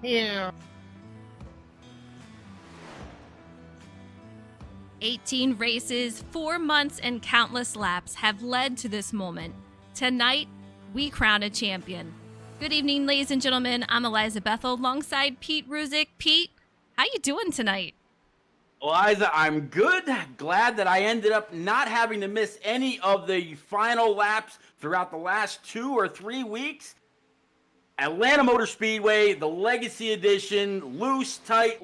Yeah. 18 races, 4 months, and countless laps have led to this moment. Tonight, we crown a champion. Good evening, ladies and gentlemen. I'm Eliza Bethel alongside Pete Ruzick. Pete, how you doing tonight? Eliza, I'm good. Glad that I ended up not having to miss any of the final laps throughout the last 2 or 3 weeks. Atlanta Motor Speedway, the Legacy Edition, loose, tight,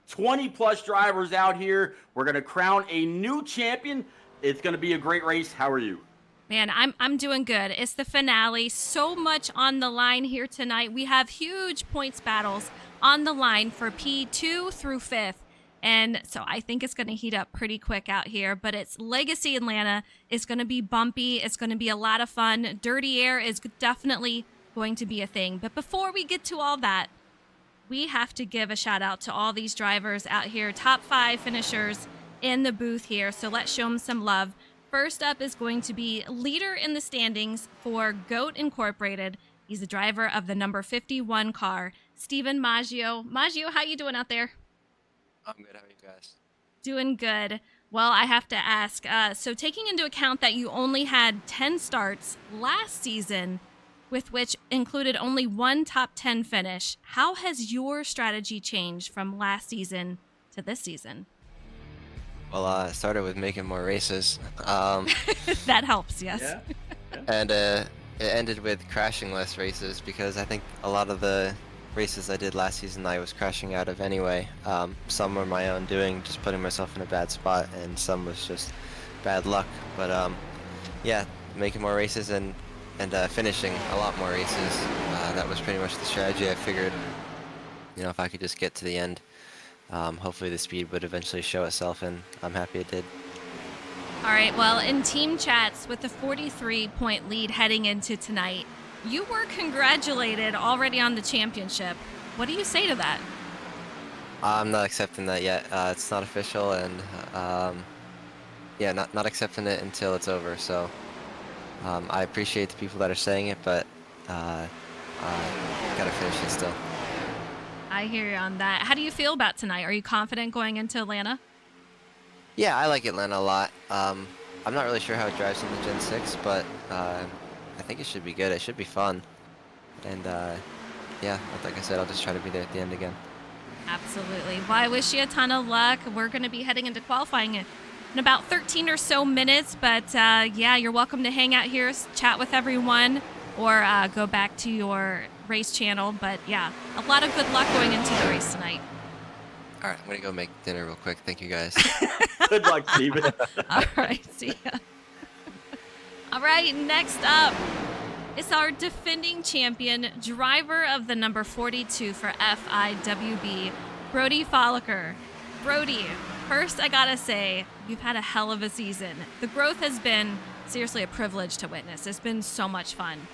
20 plus drivers out here. We're going to crown a new champion. It's going to be a great race. How are you? Man, I'm doing good. It's the finale. So much on the line here tonight. We have huge points battles on the line for P2 through 5th. And so I think it's going to heat up pretty quick out here. But it's Legacy Atlanta. It's going to be bumpy. It's going to be a lot of fun. Dirty air is definitely going to be a thing. But before we get to all that, we have to give a shout out to all these drivers out here. Top 5 finishers in the booth here. So let's show them some love. First up is going to be leader in the standings for GOAT Incorporated. He's the driver of the number 51 car, Steven Maggio. Maggio, how you doing out there? I'm good. How are you guys? Doing good. Well, I have to ask, so taking into account that you only had 10 starts last season, with which included only one top 10 finish, how has your strategy changed from last season to this season? Well, I started with making more races, That helps, yes. Yeah. and it ended with crashing less races because I think a lot of the races I did last season I was crashing out of anyway. Some were my own doing, just putting myself in a bad spot, and some was just bad luck. But yeah, making more races and finishing a lot more races. That was pretty much the strategy. I figured, if I could just get to the end, hopefully the speed would eventually show itself, and I'm happy it did. All right, well, in team chats with the 43-point lead heading into tonight, you were congratulated already on the championship. What do you say to that? I'm not accepting that yet. It's not official, and yeah, not accepting it until it's over. So I appreciate the people that are saying it, but gotta finish it still. I hear you on that. How do you feel about tonight? Are you confident going into Atlanta? Yeah, I like Atlanta a lot. I'm not really sure how it drives in the Gen 6, but I think it should be good. It should be fun. And yeah, like I said, I'll just try to be there at the end again. Absolutely. Well, I wish you a ton of luck. We're going to be heading into qualifying in about 13 or so minutes. But yeah, you're welcome to hang out here, chat with everyone, or go back to your race channel. But yeah, a lot of good luck going into the race tonight. All right, I'm gonna go make dinner real quick. Thank you guys. Good luck, Steven. All right, see ya. All right, next up is our defending champion, driver of the number 42 for FIWB, Brody Folliker. Brody, first I gotta say, you've had a hell of a season. The growth has been seriously a privilege to witness. It's been so much fun.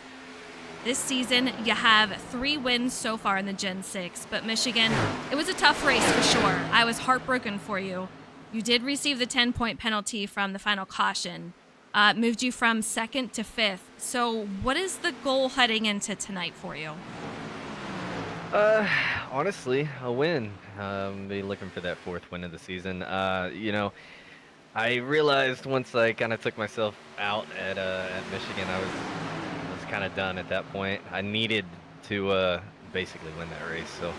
This season, you have 3 wins so far in the Gen 6, but Michigan, it was a tough race for sure. I was heartbroken for you. You did receive the 10-point penalty from the final caution. Moved you from 2nd to 5th. So what is the goal heading into tonight for you? Honestly, a win. Be looking for that 4th win of the season. I realized once I kind of took myself out at Michigan, I was kind of done at that point. I needed to basically win that race. So,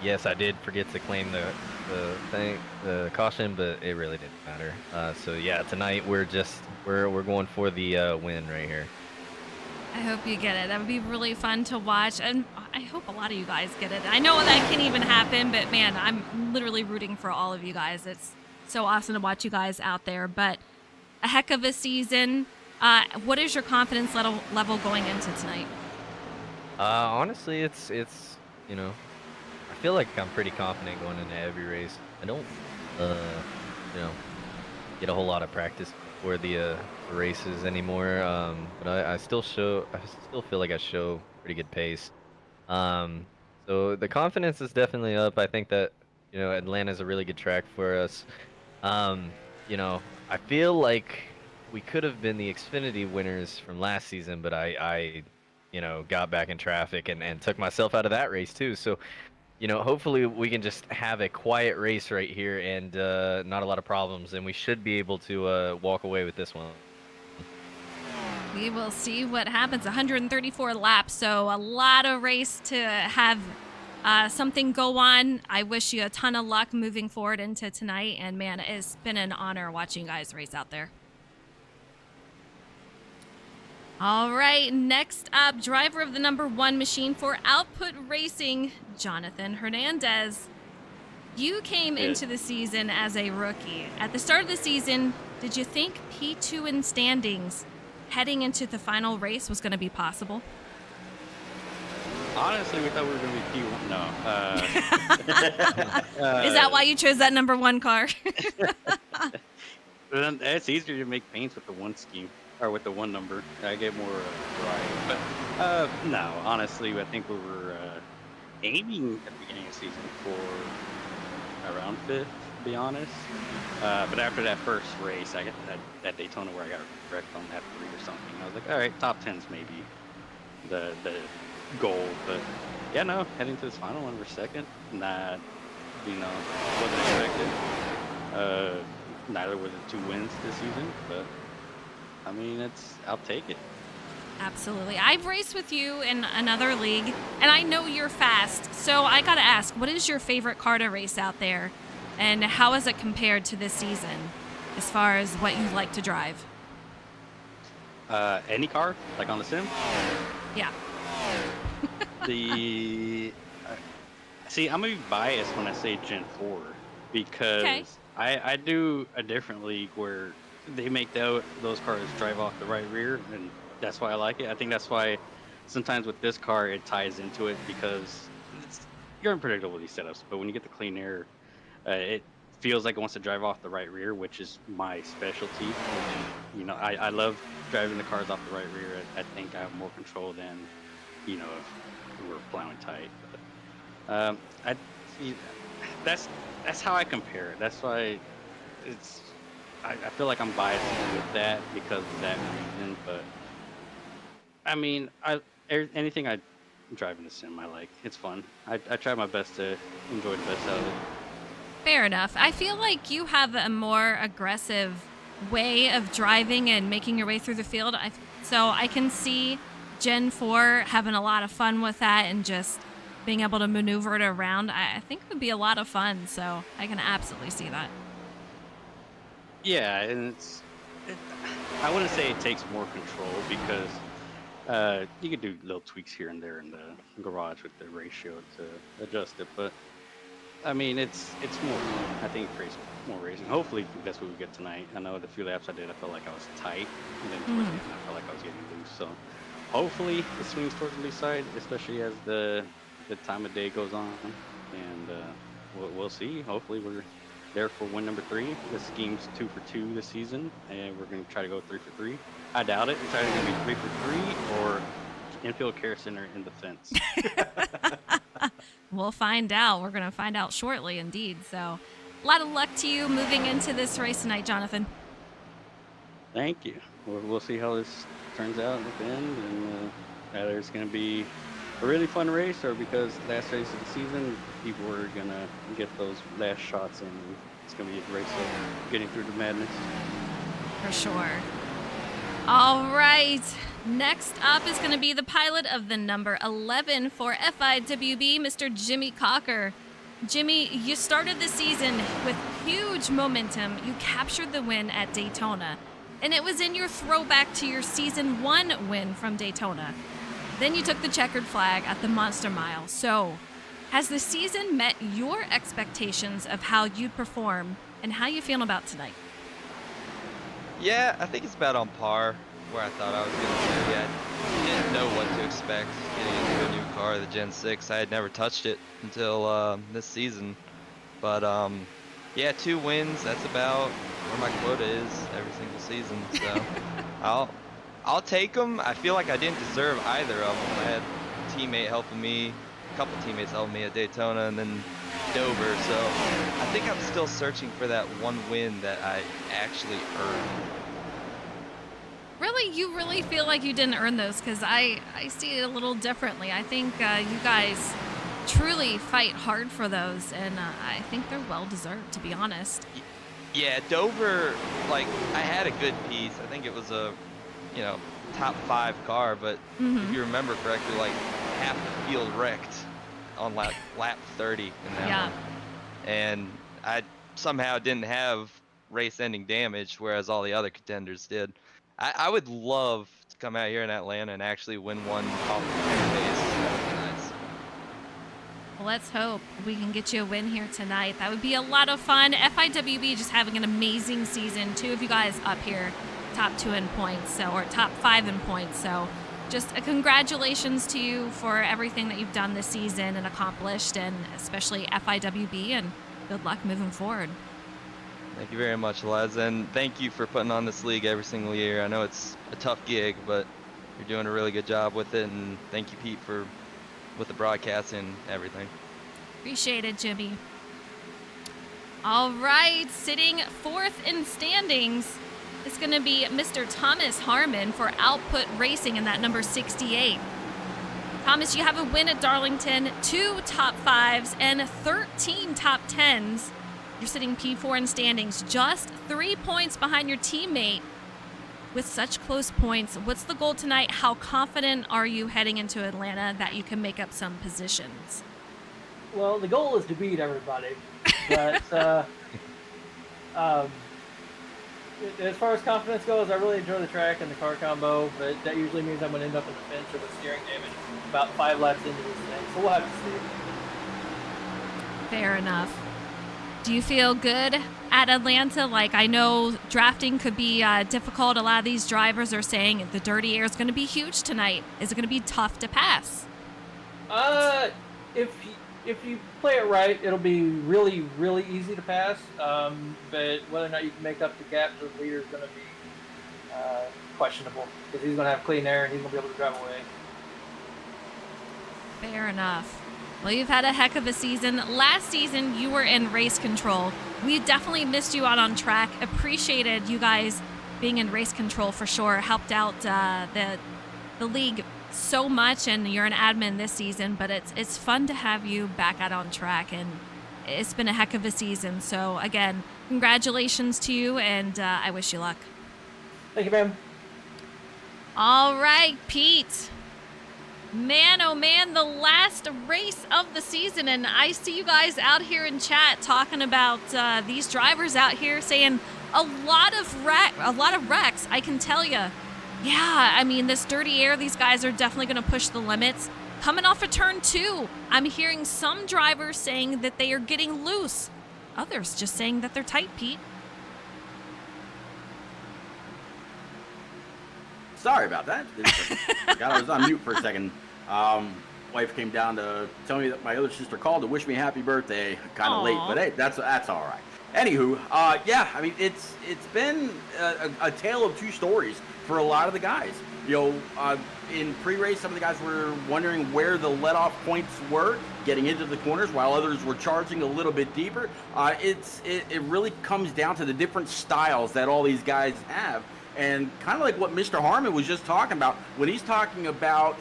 yes, I did forget to claim the caution, but it really didn't matter. So yeah, tonight we're going for the win right here. I hope you get it. That would be really fun to watch, and I hope a lot of you guys get it. I know that can even happen, but man, I'm literally rooting for all of you guys. It's so awesome to watch you guys out there. But a heck of a season. What is your confidence level going into tonight? Honestly, it's I feel like I'm pretty confident going into every race. I don't get a whole lot of practice for the races anymore. But I still feel like I show pretty good pace. So the confidence is definitely up. I think that Atlanta's a really good track for us. I feel like we could have been the Xfinity winners from last season, but I got back in traffic and took myself out of that race too. So, hopefully we can just have a quiet race right here and not a lot of problems, and we should be able to walk away with this one. We will see what happens. 134 laps, so a lot of race to have something go on. I wish you a ton of luck moving forward into tonight, and man, it's been an honor watching you guys race out there. All right, next up, driver of the number 1 machine for Output Racing, Jonathan Hernandez. You came into the season as a rookie. At the start of the season, did you think P2 in standings heading into the final race was going to be possible? Honestly, we thought we were going to be P1. No. Is that why you chose that number 1 car? It's easier to make paints with the 1 scheme. Or with the 1 number. I get more variety. But no, honestly, I think we were aiming at the beginning of the season for around 5th, to be honest. But after that first race, I got that Daytona where I got wrecked on that 3 or something. I was like, all right, top 10's maybe the goal. But yeah, no, heading to this final one, we're 2nd. That, wasn't expected. Neither was it 2 wins this season, but I mean, I'll take it. Absolutely. I've raced with you in another league, and I know you're fast. So I got to ask, what is your favorite car to race out there? And how is it compared to this season as far as what you like to drive? Any car, like on the sim? Yeah. See, I'm going to be biased when I say Gen 4 because I do a different league where they make those cars drive off the right rear, and that's why I like it. I think that's why sometimes with this car it ties into it because you're unpredictable with these setups. But when you get the clean air, it feels like it wants to drive off the right rear, which is my specialty. And, I love driving the cars off the right rear. I think I have more control than if we're plowing tight. But, that's how I compare it. That's why I feel like I'm biased with that because of that reason, but I mean, anything I drive in the sim, I like. It's fun. I try my best to enjoy the best out of it. Fair enough. I feel like you have a more aggressive way of driving and making your way through the field. So I can see Gen 4 having a lot of fun with that and just being able to maneuver it around. I think it would be a lot of fun, so I can absolutely see that. Yeah, and I wouldn't say it takes more control because you could do little tweaks here and there in the garage with the ratio to adjust it. But I mean, it's more. I think it creates more racing. Hopefully, that's what we get tonight. I know the few laps I did, I felt like I was tight, and then towards the end, I felt like I was getting loose. So hopefully, it swings towards the loose side, especially as the time of day goes on, and we'll see. Hopefully, we're there for win number 3. The scheme's 2 for 2 this season, and we're going to try to go 3 for 3. I doubt it. It's either going to be 3 for 3 or infield care center in the fence. We'll find out. We're going to find out shortly, indeed. So, a lot of luck to you moving into this race tonight, Jonathan. Thank you. We'll see how this turns out at the end, and either it's going to be a really fun race, or because last race of the season, people are going to get those last shots in. It's going to be a race of getting through the madness. For sure. All right. Next up is going to be the pilot of the number 11 for FIWB, Mr. Jimmy Cocker. Jimmy, you started the season with huge momentum. You captured the win at Daytona, and it was in your throwback to your season 1 win from Daytona. Then you took the checkered flag at the Monster Mile. So, has the season met your expectations of how you'd perform, and how you feeling about tonight? Yeah, I think it's about on par where I thought I was going to be. I didn't know what to expect getting into a new car, the Gen 6. I had never touched it until this season. But yeah, 2 wins, that's about where my quota is every single season. So I'll take them. I feel like I didn't deserve either of them. I had a teammate helping me, a couple teammates helping me at Daytona, and then Dover. So I think I'm still searching for that one win that I actually earned. really, you really feel like you didn't earn those? Because I see it a little differently. I think you guys truly fight hard for those, and I think they're well deserved, to be honest. Yeah, Dover, like, I had a good piece. I think it was a, top 5 car, but if you remember correctly, like, half the field wrecked on lap 30 in that one. And I somehow didn't have race-ending damage, whereas all the other contenders did. I would love to come out here in Atlanta and actually win one off the base. That would be nice. Well, let's hope we can get you a win here tonight. That would be a lot of fun. FIWB just having an amazing season. 2 of you guys up here, top 2 in points, or top 5 in points. So just a congratulations to you for everything that you've done this season and accomplished, and especially FIWB, and good luck moving forward. Thank you very much, Les, and thank you for putting on this league every single year. I know it's a tough gig, but you're doing a really good job with it, and thank you, Pete, with the broadcast and everything. Appreciate it, Jimmy. All right, sitting 4th in standings is going to be Mr. Thomas Harmon for Output Racing in that number 68. Thomas, you have a win at Darlington, 2 top 5s, and 13 top 10s. You're sitting P4 in standings, just 3 points behind your teammate. With such close points, what's the goal tonight? How confident are you heading into Atlanta that you can make up some positions? Well, the goal is to beat everybody, but as far as confidence goes, I really enjoy the track and the car combo, but that usually means I'm going to end up in the fence or with steering damage about 5 laps into this thing, so we'll have to see. Fair enough. Do you feel good at Atlanta? Like, I know drafting could be difficult. A lot of these drivers are saying the dirty air is going to be huge tonight. Is it going to be tough to pass? If you play it right, it'll be really, really easy to pass. But whether or not you can make up the gap to the leader is going to be questionable, because he's going to have clean air and he's going to be able to drive away. Fair enough. Well, you've had a heck of a season. Last season, you were in race control. We definitely missed you out on track. Appreciated you guys being in race control for sure. Helped out the league so much, and you're an admin this season, but it's fun to have you back out on track, and it's been a heck of a season. So again, congratulations to you, and I wish you luck. Thank you, ma'am. All right, Pete. Man, oh man, the last race of the season, and I see you guys out here in chat talking about these drivers out here saying a lot of wrecks. I can tell you. Yeah, I mean, this dirty air, these guys are definitely going to push the limits. Coming off of turn 2, I'm hearing some drivers saying that they are getting loose. Others just saying that they're tight, Pete. Sorry about that. Forgot I was on mute for a second. Wife came down to tell me that my other sister called to wish me happy birthday. Kind of late, but hey, that's all right. Anywho, yeah, I mean, it's been a tale of 2 stories for a lot of the guys. In pre-race, some of the guys were wondering where the let-off points were getting into the corners, while others were charging a little bit deeper. It really comes down to the different styles that all these guys have. And kind of like what Mr. Harmon was just talking about, when he's talking about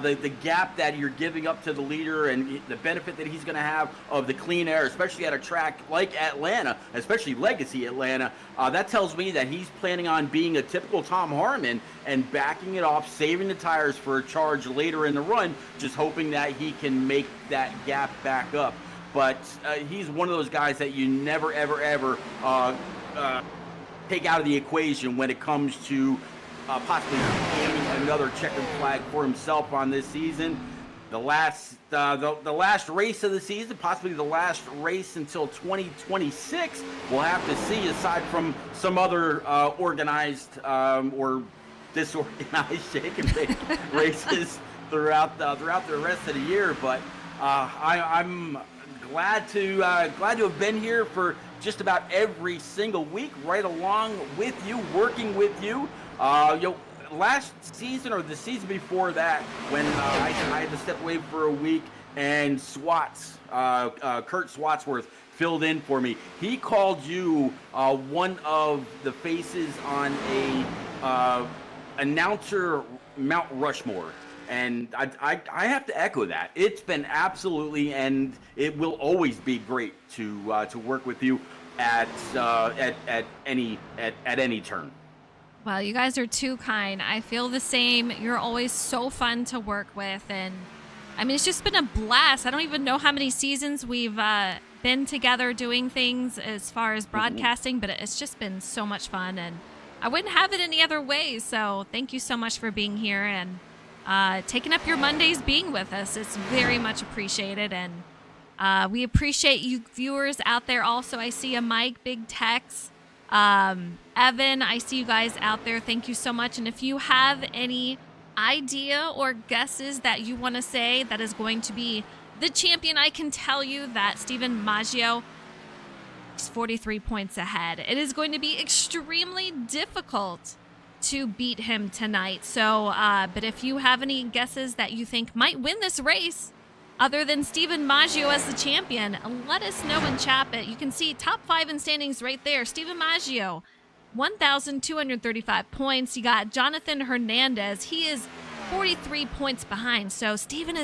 the gap that you're giving up to the leader and the benefit that he's going to have of the clean air, especially at a track like Atlanta, especially Legacy Atlanta, that tells me that he's planning on being a typical Tom Harmon and backing it off, saving the tires for a charge later in the run, just hoping that he can make that gap back up. But he's one of those guys that you never, ever, ever take out of the equation when it comes to possibly aiming another checkered flag for himself on this season. The last race of the season, possibly the last race until 2026, we'll have to see, aside from some other organized or disorganized shake and bake races throughout the rest of the year. But I'm glad to have been here for just about every single week, right along with you, working with you. Last season or the season before that, when I had to step away for a week, and Kurt Swatsworth filled in for me. He called you one of the faces on announcer Mount Rushmore. And I have to echo that. It's been absolutely, and it will always be great to work with you at any turn. Well, you guys are too kind. I feel the same. You're always so fun to work with, and I mean, it's just been a blast. I don't even know how many seasons we've been together doing things as far as broadcasting, but it's just been so much fun, and I wouldn't have it any other way. So thank you so much for being here and taking up your Mondays being with us. It's very much appreciated, and we appreciate you viewers out there also. I see a Mike, Big Tex, Evan, I see you guys out there. Thank you so much. And if you have any idea or guesses that you want to say that is going to be the champion, I can tell you that Stephen Maggio is 43 points ahead. It is going to be extremely difficult to beat him tonight. So, but if you have any guesses that you think might win this race, other than Stephen Maggio as the champion, let us know in chat. But you can see top 5 in standings right there. Stephen Maggio, 1,235 points. You got Jonathan Hernandez. He is 43 points behind. So Stephen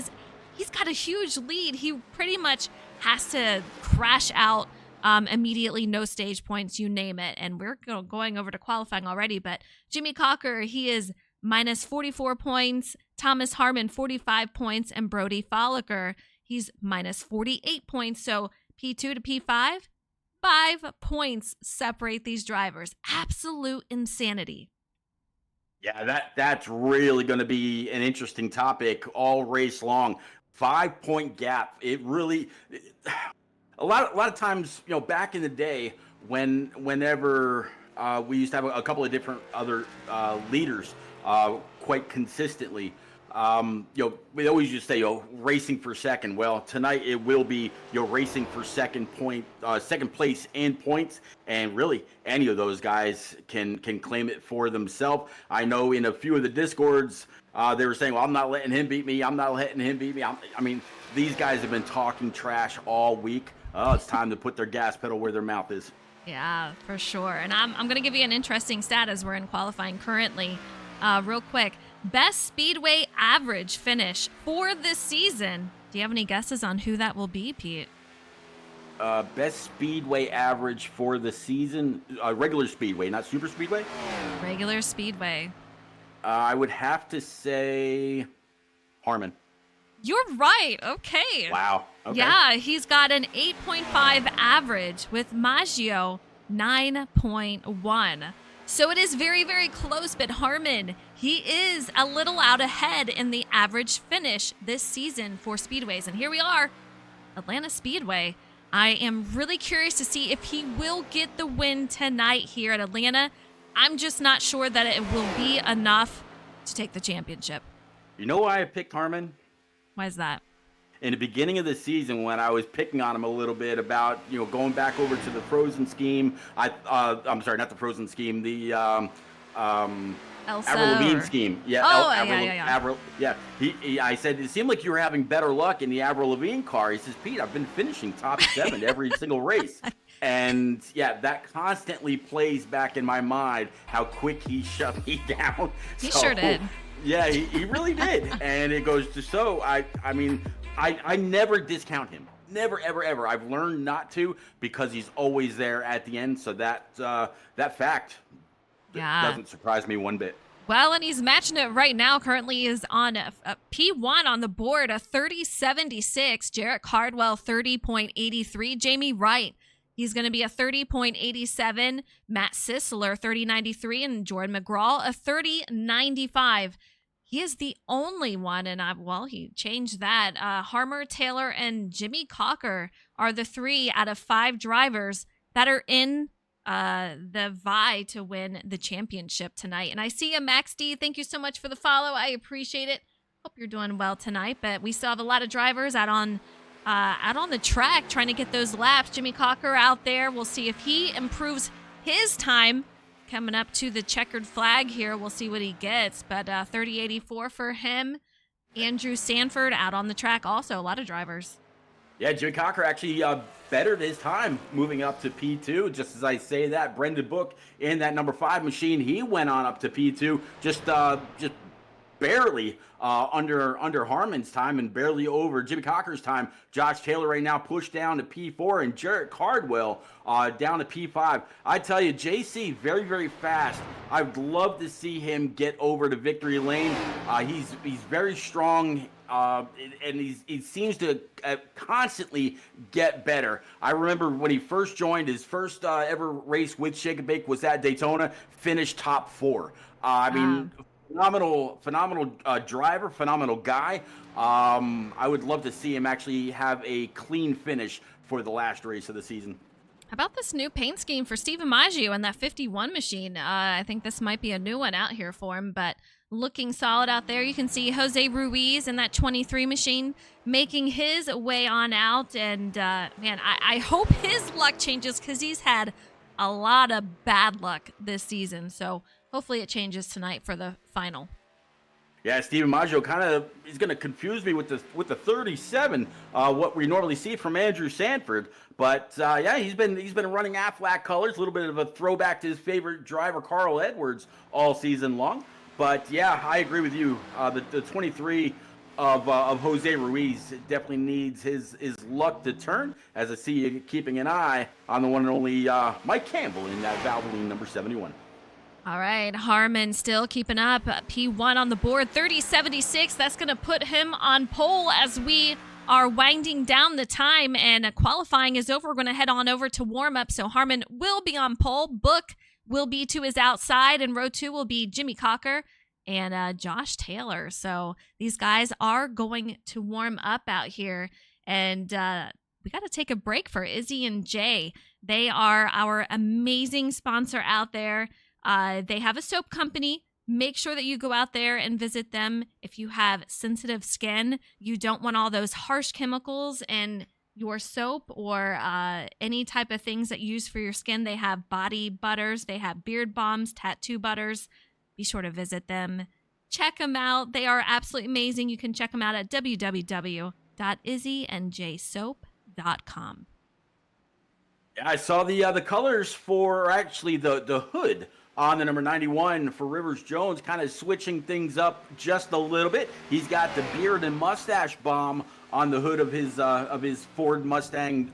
he's got a huge lead. He pretty much has to crash out immediately, no stage points, you name it. And we're going over to qualifying already. But Jimmy Cocker, he is minus 44 points. Thomas Harmon, 45 points. And Brody Folliker, he's minus 48 points. So P2 to P5, 5 points separate these drivers. Absolute insanity. Yeah, that's really going to be an interesting topic all race long. 5-point gap. It really, a lot of times, back in the day, whenever we used to have a couple of different other leaders quite consistently. We always used to say, racing for second. Well, tonight it will be, racing for second place in points, and really any of those guys can claim it for themselves. I know in a few of the Discords, they were saying, well, I'm not letting him beat me. I'm not letting him beat me. I mean, these guys have been talking trash all week. It's time to put their gas pedal where their mouth is. Yeah, for sure. And I'm going to give you an interesting stat as we're in qualifying currently. Real quick. Best Speedway average finish for this season. Do you have any guesses on who that will be, Pete? Best Speedway average for the season, regular Speedway, not Super Speedway? Regular Speedway. I would have to say Harmon. You're right. Okay. Wow. Okay. Yeah, he's got an 8.5 average with Maggio 9.1. So it is very, very close, but Harmon, he is a little out ahead in the average finish this season for Speedways. And here we are, Atlanta Speedway. I am really curious to see if he will get the win tonight here at Atlanta. I'm just not sure that it will be enough to take the championship. You know why I picked Harmon? Why is that? In the beginning of the season, when I was picking on him a little bit about, going back over to the Frozen scheme, I'm sorry, not the Frozen scheme, the Elsa Avril Lavigne scheme. Yeah. Avril, yeah. I said, it seemed like you were having better luck in the Avril Lavigne car. He says, Pete, I've been finishing top 7 every single race. And yeah, that constantly plays back in my mind how quick he shut me down. He sure did. Yeah, he really did. And it goes to show, I mean, I never discount him. Never, ever, ever. I've learned not to, because he's always there at the end. So that fact doesn't surprise me one bit. Well, and he's matching it right now. Currently is on a P1 on the board, a 30.76. Jarrett Cardwell, 30.83. Jamie Wright, he's going to be a 30.87. Matt Sisler, 30.93. And Jordan McGraw, a 30.95. He is the only one, and he changed that. Harmer, Taylor, and Jimmy Cocker are the 3 out of 5 drivers that are in the vie to win the championship tonight. And I see a Max D. Thank you so much for the follow. I appreciate it. Hope you're doing well tonight. But we still have a lot of drivers out on the track trying to get those laps. Jimmy Cocker out there. We'll see if he improves his time. Coming up to the checkered flag here, we'll see what he gets. But 30.84 for him. Andrew Sanford out on the track also. A lot of drivers. Yeah, Jimmy Cocker actually bettered his time moving up to P2. Just as I say that, Brendan Book in that number 5 machine, he went on up to P2, just barely under Harmon's time and barely over Jimmy Cocker's time. Josh Taylor right now pushed down to P4, and Jarrett Cardwell down to P5. I tell you, JC very, very fast. I'd love to see him get over to victory lane. He's very strong. And he seems to constantly get better. I remember when he first joined, his first ever race with Shake and Bake was at Daytona, finished top 4. I mean, phenomenal driver, phenomenal guy. I would love to see him actually have a clean finish for the last race of the season. How about this new paint scheme for Steven Maggio and that 51 machine? I think this might be a new one out here for him, but looking solid out there. You can see Jose Ruiz in that 23 machine making his way on out. And, man, I hope his luck changes because he's had a lot of bad luck this season. So hopefully it changes tonight for the final. Yeah, Steven Maggio kind of is going to confuse me with the 37, what we normally see from Andrew Sanford. But yeah, he's been running Aflac colors, a little bit of a throwback to his favorite driver Carl Edwards all season long. But yeah, I agree with you. The 23 of Jose Ruiz definitely needs his luck to turn. As I see you keeping an eye on the one and only Mike Campbell in that Valvoline number 71. All right, Harmon still keeping up. P1 on the board, 30.76. That's going to put him on pole as we are winding down the time, and qualifying is over. We're going to head on over to warm-up, so Harmon will be on pole. Book will be to his outside, and row 2 will be Jimmy Cocker and Josh Taylor. So these guys are going to warm up out here, and we got to take a break for Izzy and Jay. They are our amazing sponsor out there. They have a soap company. Make sure that you go out there and visit them. If you have sensitive skin, you don't want all those harsh chemicals in your soap or any type of things that you use for your skin. They have body butters. They have beard balms, tattoo butters. Be sure to visit them. Check them out. They are absolutely amazing. You can check them out at www.izzyandjsoap.com. I saw the colors for actually the hood on the number 91 for Rivers Jones, kind of switching things up just a little bit. He's got the beard and mustache bomb on the hood of his Ford Mustang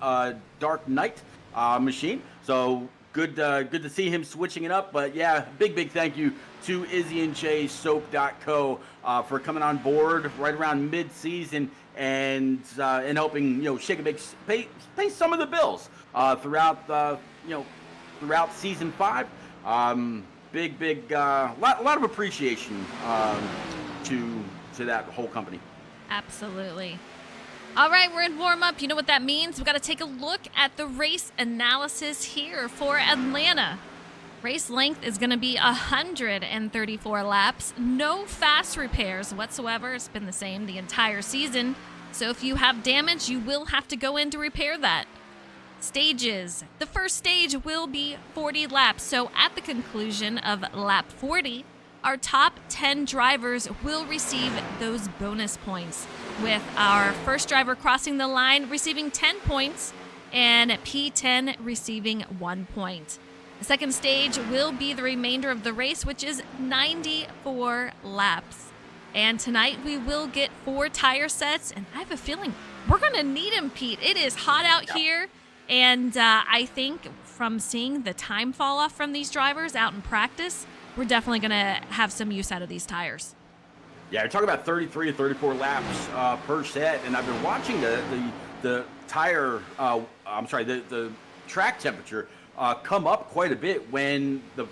Dark Knight machine. So good to see him switching it up. But yeah, big thank you to IzzyandJSoap.co for coming on board right around mid-season and helping Shake and Bake pay some of the bills throughout season 5. Big lot of appreciation to that whole company. Absolutely. All right, we're in warm-up. You know what that means? We've got to take a look at the race analysis here for Atlanta. Race length is going to be 134 laps. No fast repairs whatsoever. It's been the same the entire season. So if you have damage, you will have to go in to repair that. Stages. The first stage will be 40 laps. So at the conclusion of lap 40, our top 10 drivers will receive those bonus points, with our first driver crossing the line receiving 10 points and P10 receiving 1 point. The second stage will be the remainder of the race, which is 94 laps. And tonight we will get 4 tire sets, and I have a feeling we're going to need them, Pete. It is hot out here. And I think from seeing the time fall off from these drivers out in practice, we're definitely going to have some use out of these tires. Yeah, you're talking about 33 to 34 laps per set, and I've been watching the tire. The track temperature come up quite a bit. When the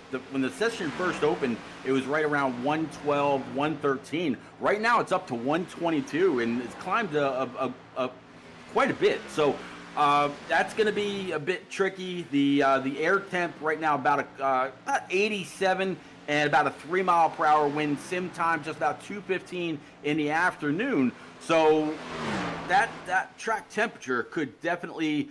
session first opened, it was right around 112, 113. Right now, it's up to 122, and it's climbed quite a bit. So. That's going to be a bit tricky. The air temp right now about 87 and about a 3 mile per hour wind. Sim time just about 2:15 in the afternoon. So that track temperature could definitely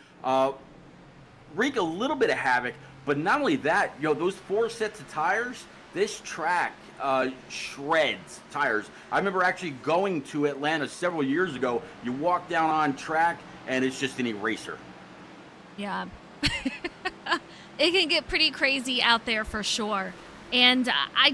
wreak a little bit of havoc. But not only that, those 4 sets of tires, this track shreds tires. I remember actually going to Atlanta several years ago. You walk down on track, and it's just an eraser. Yeah. It can get pretty crazy out there for sure. And I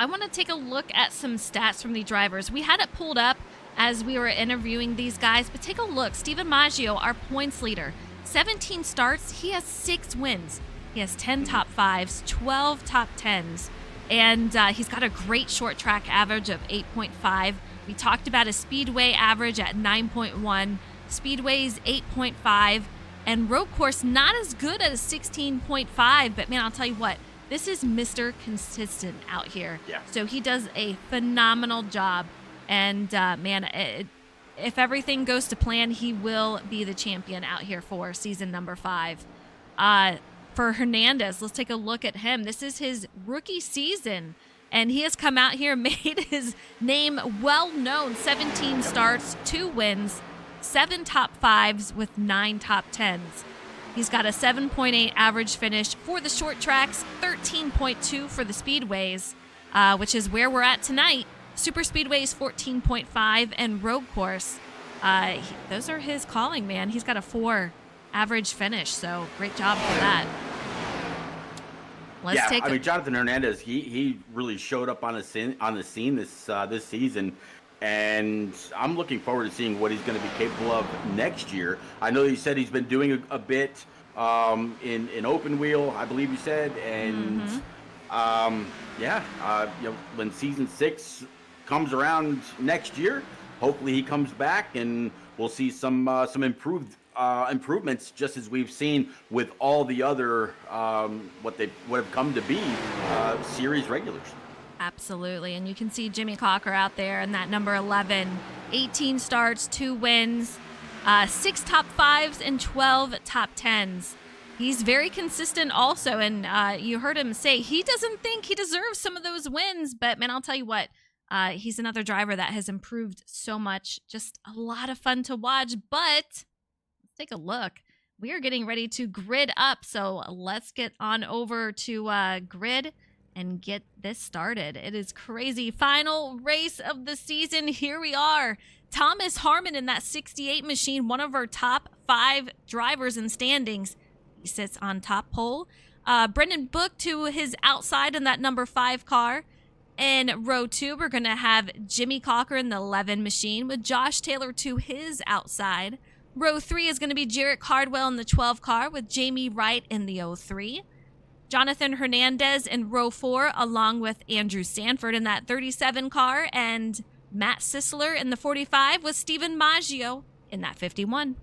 want to take a look at some stats from the drivers. We had it pulled up as we were interviewing these guys, but take a look. Steven Maggio, our points leader, 17 starts. He has 6 wins. He has 10 top 5s, 12 top 10s, and he's got a great short track average of 8.5. We talked about his speedway average at 9.1, speedways 8.5, and road course not as good at a 16.5, but man, I'll tell you what, this is Mr. Consistent out here. Yeah. So he does a phenomenal job, and if everything goes to plan, he will be the champion out here for season number 5. For Hernandez, let's take a look at him. This is his rookie season, and he has come out here and made his name well known. 17 starts, 2 wins, 7 top 5s with 9 top 10s. He's got a 7.8 average finish for the short tracks, 13.2 for the speedways, which is where we're at tonight. Super speedways 14.5, and road course. Those are his calling, man. He's got a 4 average finish, so great job for that. Jonathan Hernandez, he really showed up on the scene this season, and I'm looking forward to seeing what he's going to be capable of next year. I know you said he's been doing a bit in open wheel, I believe you said, and when season 6 comes around next year, hopefully he comes back and we'll see some improvements, just as we've seen with all the other what have come to be series regulars. Absolutely. And you can see Jimmy Cocker out there in that number 11, 18 starts, 2 wins, 6 top 5s, and 12 top 10s. He's very consistent also, and you heard him say he doesn't think he deserves some of those wins, but man, I'll tell you what, he's another driver that has improved so much. Just a lot of fun to watch, but let's take a look. We are getting ready to grid up, so let's get on over to grid and get this started. It is crazy. Final race of the season. Here we are. Thomas Harmon in that 68 machine, one of our top 5 drivers in standings. He sits on top pole. Brendan Book to his outside in that number 5 car. In row 2, we're going to have Jimmy Cocker in the 11 machine with Josh Taylor to his outside. Row 3 is going to be Jarrett Cardwell in the 12 car with Jamie Wright in the 03. Jonathan Hernandez in row 4, along with Andrew Sanford in that 37 car, and Matt Sisler in the 45 with Steven Maggio in that 51.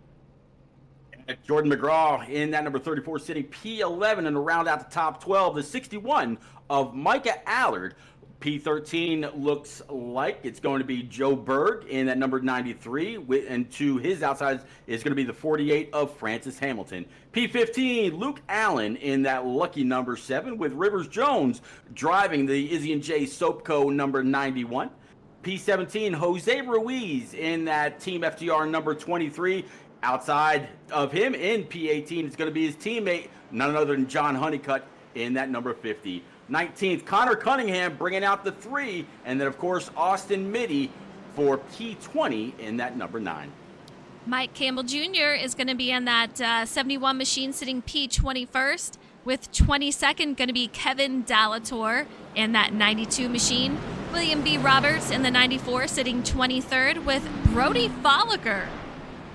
Jordan McGraw in that number 34, sitting P11, and to round out the top 12, the 61 of Micah Allard. P13 looks like it's going to be Joe Berg in that number 93, and to his outside is going to be the 48 of Francis Hamilton. P15, Luke Allen in that lucky number 7, with Rivers Jones driving the Izzy and J Soapco number 91. P17, Jose Ruiz in that Team FTR number 23. Outside of him in P18 is going to be his teammate, none other than John Honeycutt in that number 50. 19th, Connor Cunningham bringing out the 3, and then, of course, Austin Mitty for P20 in that number 9. Mike Campbell Jr. is going to be in that 71 machine sitting P21st, with 22nd going to be Kevin Dallator in that 92 machine. William B. Roberts in the 94 sitting 23rd with Brody Folliker.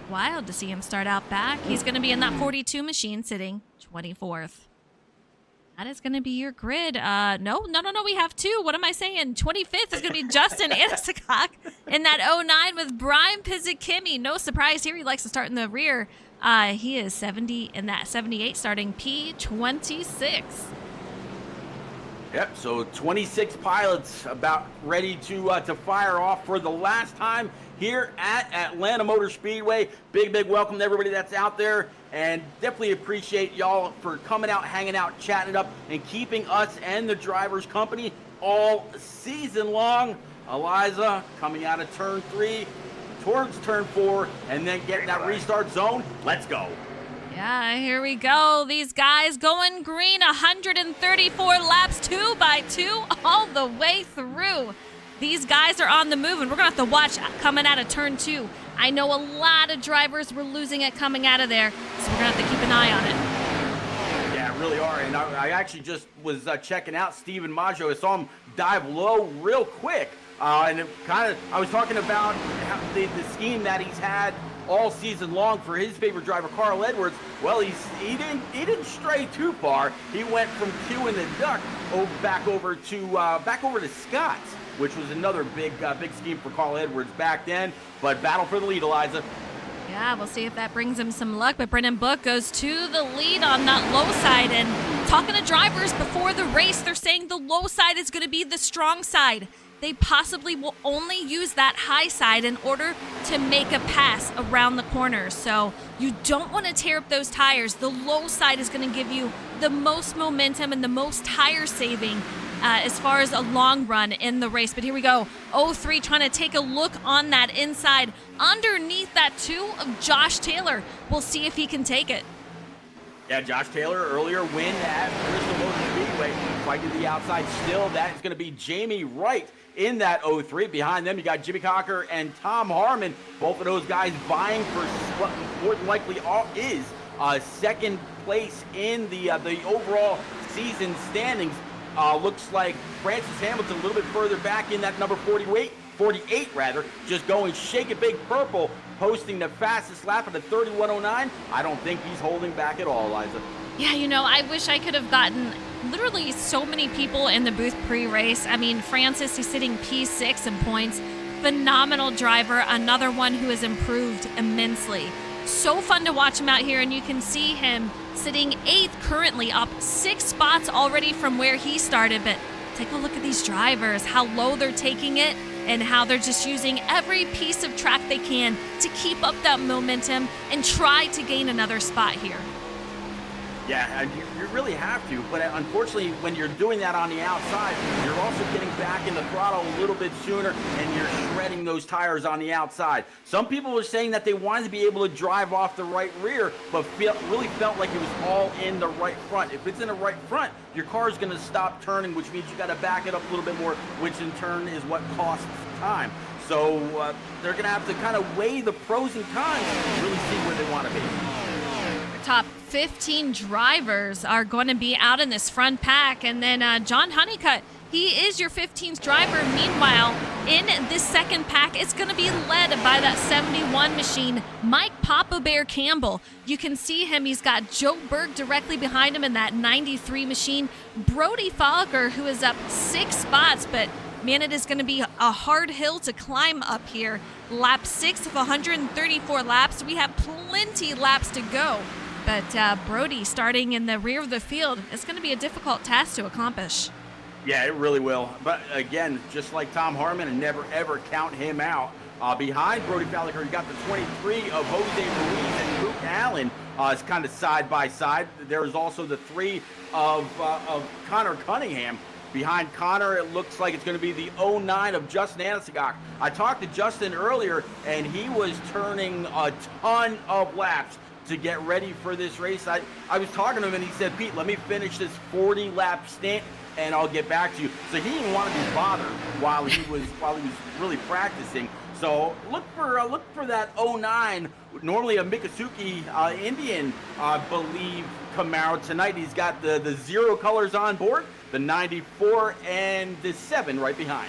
Wild to see him start out back. He's going to be in that 42 machine sitting 24th. That is going to be your grid. No. We have 2. What am I saying? 25th is going to be Justin Anisikak in that 09 with Brian Pizzichimmy. No surprise here. He likes to start in the rear. He is 70 in that 78 starting P26. Yep, so 26 pilots about ready to fire off for the last time here at Atlanta Motor Speedway. Big welcome to everybody that's out there, and definitely appreciate y'all for coming out, hanging out, chatting it up, and keeping us and the drivers company all season long. Eliza coming out of turn 3 towards turn 4, and then getting that restart zone. Let's go. Yeah, here we go. These guys going green, 134 laps, 2 by 2, all the way through. These guys are on the move, and we're going to have to watch coming out of turn 2. I know a lot of drivers were losing it coming out of there, so we're going to have to keep an eye on it. and I actually just was checking out Steven Maggio. I saw him dive low real quick, and it I was talking about the scheme that he's had all season long for his favorite driver, Carl Edwards. Well, he didn't stray too far. He went from Q in the duck back over to Scott's, which was another big scheme for Carl Edwards back then. But battle for the lead, Eliza. Yeah, we'll see if that brings him some luck. But Brendan Book goes to the lead on that low side. And talking to drivers before the race, they're saying the low side is going to be the strong side. They possibly will only use that high side in order to make a pass around the corners. So you don't want to tear up those tires. The low side is going to give you the most momentum and the most tire saving as far as a long run in the race. But here we go. 03 trying to take a look on that inside. Underneath that too of Josh Taylor. We'll see if he can take it. Yeah, Josh Taylor, earlier win at Bristol Motor Speedway. Fight to the outside still. That is going to be Jamie Wright in that 03. Behind them, you got Jimmy Cocker and Tom Harmon. Both of those guys vying for what more than likely is second place in the overall season standings. Looks like Francis Hamilton a little bit further back in that number 48 rather, just going shake it big purple, posting the fastest lap at a 31:09. I don't think he's holding back at all, Eliza. Yeah, I wish I could have gotten literally so many people in the booth pre-race. I mean, Francis is sitting P6 in points. Phenomenal driver, another one who has improved immensely. So fun to watch him out here, and you can see him sitting 8th currently, up 6 spots already from where he started. But take a look at these drivers, how low they're taking it and how they're just using every piece of track they can to keep up that momentum and try to gain another spot here. Yeah, and you really have to, but unfortunately, when you're doing that on the outside, you're also getting back in the throttle a little bit sooner, and you're shredding those tires on the outside. Some people were saying that they wanted to be able to drive off the right rear, but really felt like it was all in the right front. If it's in the right front, your car is going to stop turning, which means you got to back it up a little bit more, which in turn is what costs time. So they're going to have to kind of weigh the pros and cons and really see where they want to be. Top 15 drivers are going to be out in this front pack. And then John Honeycutt, he is your 15th driver. Meanwhile, in this second pack, it's going to be led by that 71 machine, Mike Papa Bear Campbell. You can see him. He's got Joe Berg directly behind him in that 93 machine. Brody Falker, who is up 6 spots, but man, it is going to be a hard hill to climb up here. Lap 6 of 134 laps. We have plenty laps to go. But Brody starting in the rear of the field, it's going to be a difficult task to accomplish. Yeah, it really will. But again, just like Tom Harmon, and never ever count him out. Behind Brody Falliker, you got the 23 of Jose Ruiz and Luke Allen. It's kind of side by side. There's also the 3 of Connor Cunningham. Behind Connor, it looks like it's going to be the 09 of Justin Anasigak. I talked to Justin earlier, and he was turning a ton of laps to get ready for this race. I was talking to him, and he said, Pete, let me finish this 40-lap stint, and I'll get back to you. So he didn't want to be bothered while he was really practicing. So look for that 09, normally a Miccosukee Indian, I believe, Camaro. Tonight he's got the 0 colors on board, the 94 and the 7 right behind.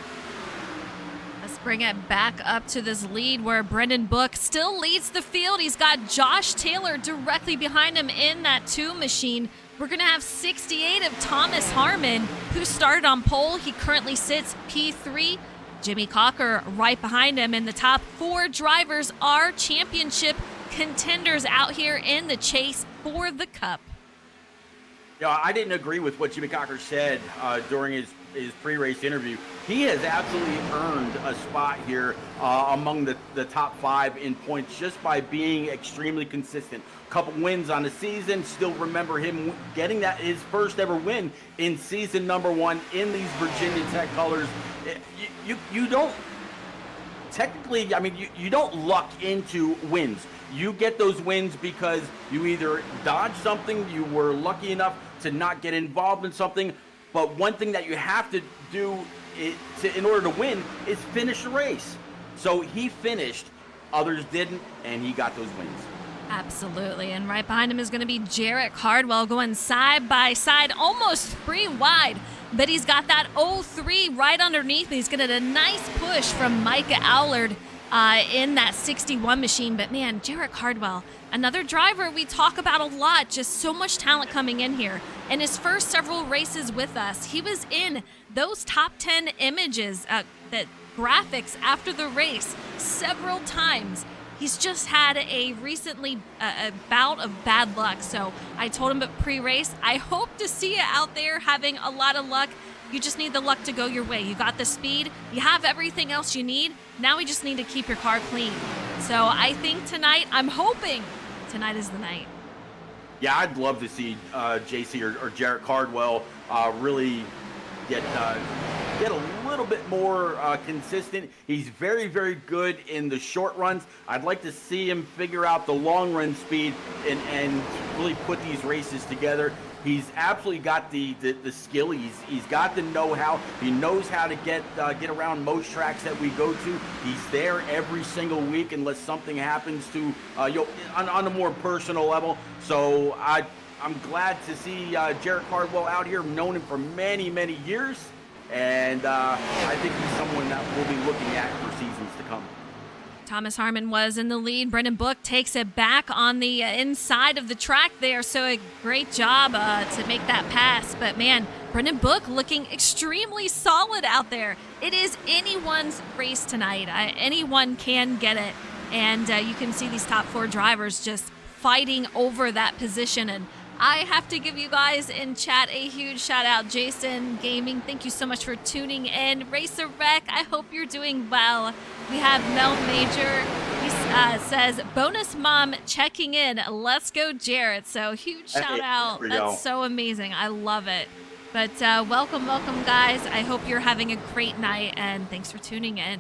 Let's bring it back up to this lead where Brendan Book still leads the field. He's got Josh Taylor directly behind him in that 2 machine. We're going to have 68 of Thomas Harmon, who started on pole. He currently sits P3. Jimmy Cocker right behind him, and the top 4 drivers are championship contenders out here in the chase for the Cup. Yeah, I didn't agree with what Jimmy Cocker said during his pre-race interview. He has absolutely earned a spot here among the top 5 in points just by being extremely consistent. Couple wins on the season. Still remember him getting his first ever win in season number 1 in these Virginia Tech colors. You don't technically, I mean, you don't luck into wins. You get those wins because you either dodged something, you were lucky enough to not get involved in something. But one thing that you have to do in order to win is finish the race. So he finished, others didn't, and he got those wins. Absolutely. And right behind him is going to be Jarrett Cardwell going side by side, almost 3 wide. But he's got that 0-3 right underneath. He's getting a nice push from Micah Allard in that 61 machine. But man, Jarrett Cardwell, another driver we talk about a lot, just so much talent coming in here. In his first several races with us, he was in those top 10 images, that graphics after the race several times. He's just had a recently a bout of bad luck. So I told him at pre-race, I hope to see you out there having a lot of luck. You just need the luck to go your way. You got the speed. You have everything else you need. Now we just need to keep your car clean. So I think tonight, I'm hoping tonight is the night. Yeah, I'd love to see JC or Jarrett Cardwell really get a little bit more consistent. He's very, very good in the short runs. I'd like to see him figure out the long run speed and really put these races together. He's absolutely got the skill. He's got the know-how. He knows how to get around most tracks that we go to. He's there every single week unless something happens to on a more personal level. So I'm glad to see Jarrett Cardwell out here. I've known him for many, many years, and I think he's someone that we'll be looking at for seasons to come. Thomas Harmon was in the lead. Brendan Book takes it back on the inside of the track there, so a great job to make that pass. But man, Brendan Book looking extremely solid out there. It is anyone's race tonight. Anyone can get it, and you can see these top 4 drivers just fighting over that position. And I have to give you guys in chat a huge shout out. Jason Gaming, thank you so much for tuning in. Racer Rec, I hope you're doing well. We have Mel Major. He says, bonus mom checking in. Let's go, Jarrett. So huge shout out. That's so amazing. I love it. But welcome, guys. I hope you're having a great night, and thanks for tuning in.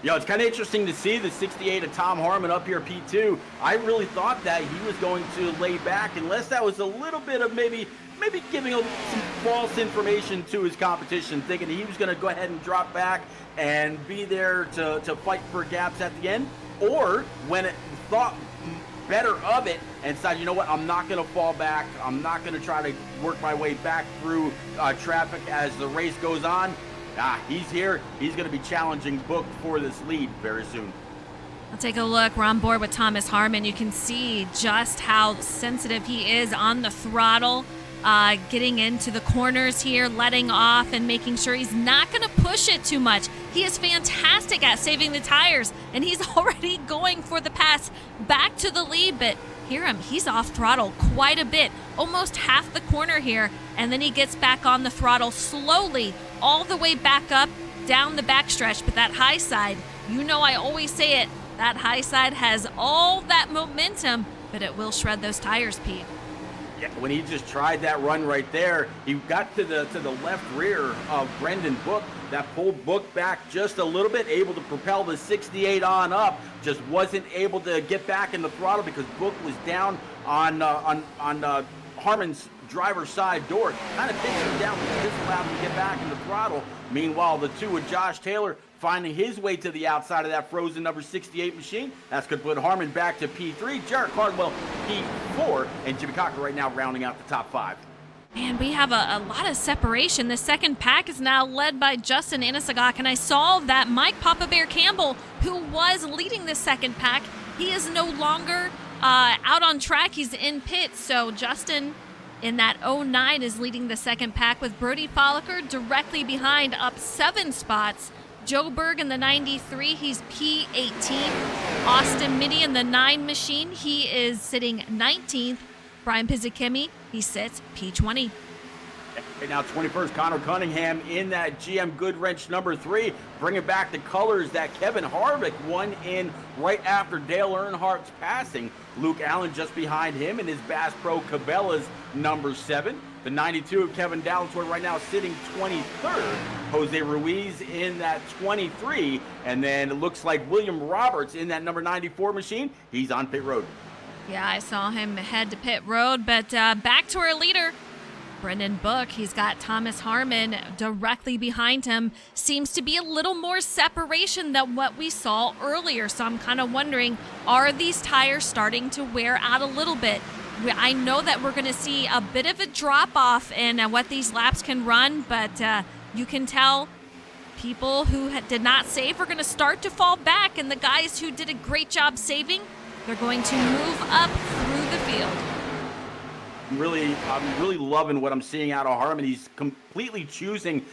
Yeah, it's kind of interesting to see the 68 of Tom Harmon up here, P2. I really thought that he was going to lay back, unless that was a little bit of maybe giving some false information to his competition, thinking he was going to go ahead and drop back and be there to fight for gaps at the end. Or when it thought better of it and decided, you know what, I'm not going to fall back. I'm not going to try to work my way back through traffic as the race goes on. He's here. He's going to be challenging Book for this lead very soon. I'll take a look. We're on board with Thomas Harmon. You can see just how sensitive he is on the throttle, getting into the corners here, letting off and making sure he's not going to push it too much. He is fantastic at saving the tires, and he's already going for the pass back to the lead, but hear him, he's off throttle quite a bit, almost half the corner here, and then he gets back on the throttle slowly all the way back up down the backstretch. But that high side, you know, I always say it, that high side has all that momentum, but it will shred those tires, Pete. Yeah, when he just tried that run right there, he got to the left rear of Brendan Book. That pulled Book back just a little bit, able to propel the 68 on up. Just wasn't able to get back in the throttle because Book was down on Harmon's driver's side door. Kind of takes him down, but this allowed him to get back in the throttle. Meanwhile, the two with Josh Taylor finding his way to the outside of that frozen number 68 machine. That's going to put Harmon back to P3, Jarrett Cardwell P4, and Jimmy Cocker right now rounding out the top 5. Man, we have a lot of separation. The second pack is now led by Justin Inisagak, and I saw that Mike Papa Bear Campbell, who was leading the second pack, he is no longer out on track. He's in pit, so Justin in that 09 is leading the second pack with Brody Folliker directly behind, up 7 spots. Joe Berg in the 93, he's P18. Austin Mitty in the 9 machine, he is sitting 19th. Brian Pizzakemi, he sits P20. Right now, 21st, Connor Cunningham in that GM Goodwrench number 3, bringing back the colors that Kevin Harvick won in right after Dale Earnhardt's passing. Luke Allen just behind him in his Bass Pro Cabela's number 7. The 92 of Kevin Dallas right now sitting 23rd. Jose Ruiz in that 23. And then it looks like William Roberts in that number 94 machine. He's on pit road. Yeah, I saw him head to pit road, but back to our leader. Brendan Book, he's got Thomas Harmon directly behind him. Seems to be a little more separation than what we saw earlier. So I'm kind of wondering, are these tires starting to wear out a little bit? I know that we're going to see a bit of a drop off in what these laps can run, but you can tell people who did not save are going to start to fall back, and the guys who did a great job saving, they're going to move up through the field. I'm really loving what I'm seeing out of Harmon. He's completely choosing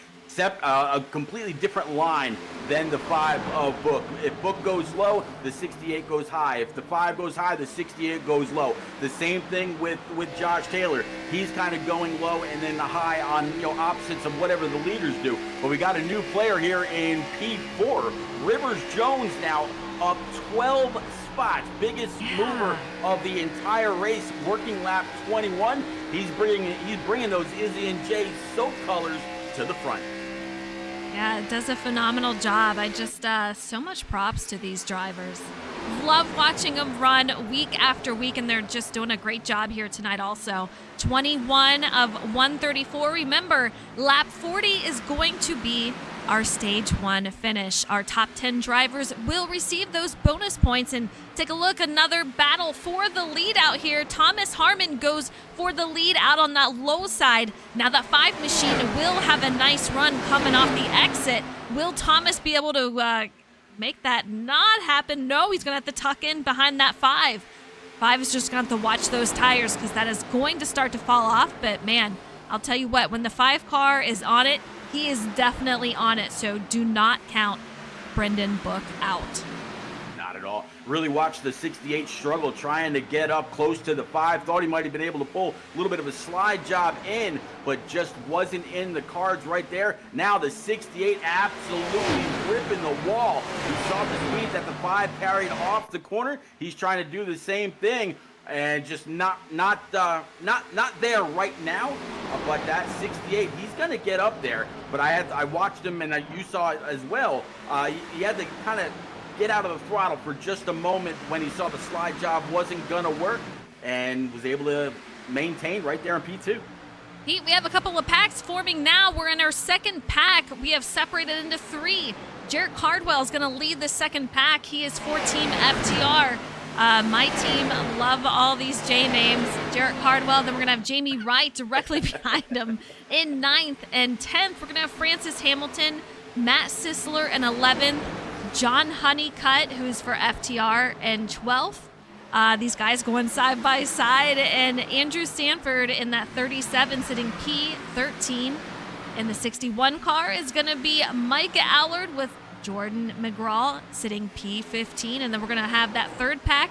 a completely different line than the 5 of Book. If Book goes low, the 68 goes high. If the 5 goes high, the 68 goes low. The same thing with Josh Taylor. He's kind of going low and then the high on opposites of whatever the leaders do. But we got a new player here in P4. Rivers Jones now up 12 spots, biggest mover of the entire race, working lap 21. He's bringing those Izzy and Jay soap colors to the front. Yeah, it does a phenomenal job. I just, so much props to these drivers. Love watching them run week after week, and they're just doing a great job here tonight also. 21 of 134. Remember, lap 40 is going to be our stage 1 finish. Our top 10 drivers will receive those bonus points. And take a look, another battle for the lead out here. Thomas Harmon goes for the lead out on that low side. Now that 5 machine will have a nice run coming off the exit. Will Thomas be able to make that not happen? No, he's going to have to tuck in behind that 5. 5 is just going to have to watch those tires because that is going to start to fall off. But man, I'll tell you what, when the 5 car is on it, he is definitely on it. So do not count Brendan Book out. Not at all. Really watched the 68 struggle trying to get up close to the 5. Thought he might have been able to pull a little bit of a slide job in, but just wasn't in the cards right there. Now the 68 absolutely ripping the wall. You saw the speed that the 5 carried off the corner. He's trying to do the same thing. And just not there right now, but that 68, he's gonna get up there. But I watched him, and you saw it as well. He had to kind of get out of the throttle for just a moment when he saw the slide job wasn't gonna work, and was able to maintain right there in P2. Pete, we have a couple of packs forming now. We're in our second pack. We have separated into 3. Jarrett Cardwell is gonna lead the second pack. He is for Team FTR. My team love all these J names. Jarrett Cardwell, then we're going to have Jamie Wright directly behind him in 9th and 10th. We're going to have Francis Hamilton, Matt Sisler in 11th, John Honeycutt, who's for FTR, in 12th. These guys going side by side, and Andrew Stanford in that 37 sitting P13. In the 61 car is going to be Micah Allard with Jordan McGraw sitting P15, and then we're going to have that third pack,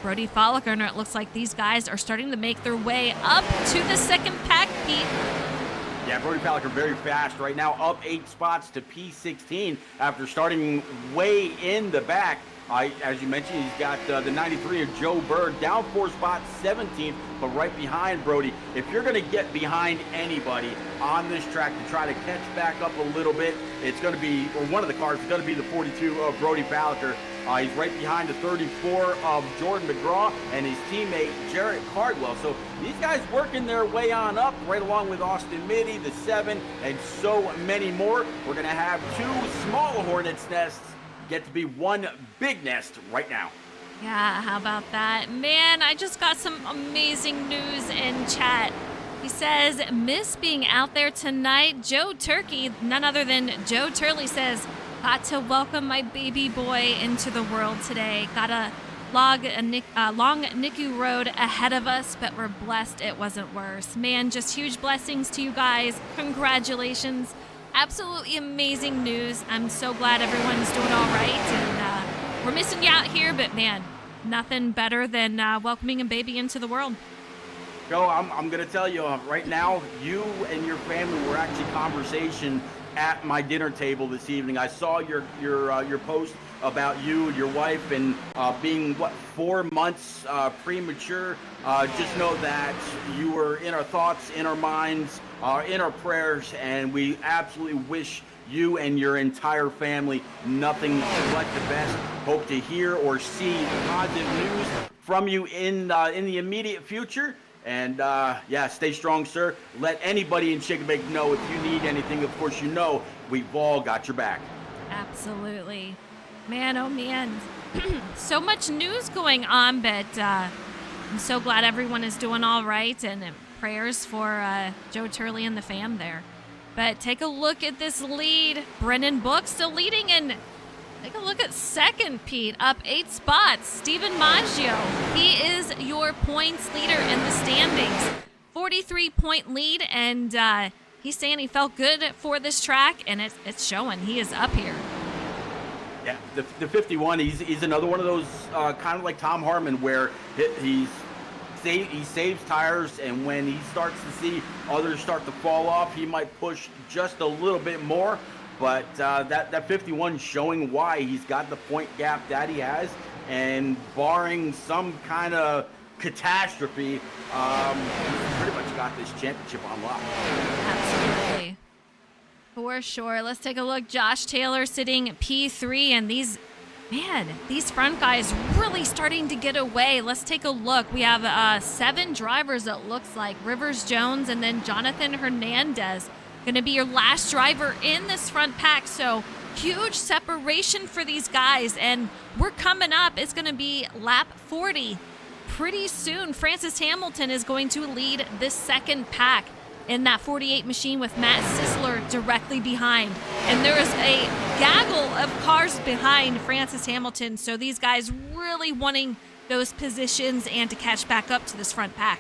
Brody Folliker, and it looks like these guys are starting to make their way up to the second pack, Pete. Yeah, Brody Folliker very fast right now, up 8 spots to P16 after starting way in the back. As you mentioned, he's got the 93 of Joe Berg down 4 spots, 17th, but right behind Brody. If you're going to get behind anybody on this track to try to catch back up a little bit, it's going to be, or one of the cars is going to be the 42 of Brody Folliker. He's right behind the 34 of Jordan McGraw and his teammate Jarrett Cardwell. So these guys working their way on up, right along with Austin Mitty, the 7, and so many more. We're going to have 2 small Hornets nests get to be 1 big nest right now. Yeah, how about that? Man, I just got some amazing news in chat. He says, miss being out there tonight. Joe Turkey, none other than Joe Turley, says, got to welcome my baby boy into the world today. Got a long NICU road ahead of us, but we're blessed it wasn't worse. Man, just huge blessings to you guys. Congratulations. Absolutely amazing news. I'm so glad everyone's doing all right, and we're missing you out here, but man, nothing better than welcoming a baby into the world. Joe, I'm going to tell you right now, you and your family were actually conversation at my dinner table this evening. I saw your post about you and your wife and being 4 months premature. Just know that you were in our thoughts, in our minds, in our prayers, and we absolutely wish you and your entire family nothing but the best. Hope to hear or see positive news from you in the immediate future. And yeah, stay strong, sir. Let anybody in Shake and Bake know if you need anything. Of course, you know we've all got your back. Absolutely. Man, oh man. So much news going on, but I'm so glad everyone is doing all right, and prayers for Joe Turley and the fam there. But take a look at this lead. Brennan Book still leading, and take a look at second, Pete, up 8 spots. Steven Maggio, he is your points leader in the standings. 43-point lead, and he's saying he felt good for this track, and it's showing. He is up here. Yeah, the 51, he's another one of those kind of like Tom Harmon, where he saves tires, and when he starts to see others start to fall off, he might push just a little bit more. But that 51 showing why he's got the point gap that he has, and barring some kind of catastrophe, he's pretty much got this championship on lock. Absolutely. For sure. Let's take a look. Josh Taylor sitting P3, and these front guys really starting to get away. Let's take a look. We have 7 drivers, it looks like. Rivers Jones and then Jonathan Hernandez going to be your last driver in this front pack. So huge separation for these guys, and we're coming up. It's going to be lap 40 pretty soon. Francis Hamilton is going to lead this second pack in that 48 machine with Matt Sisler directly behind. And there is a gaggle of cars behind Francis Hamilton, so these guys really wanting those positions and to catch back up to this front pack.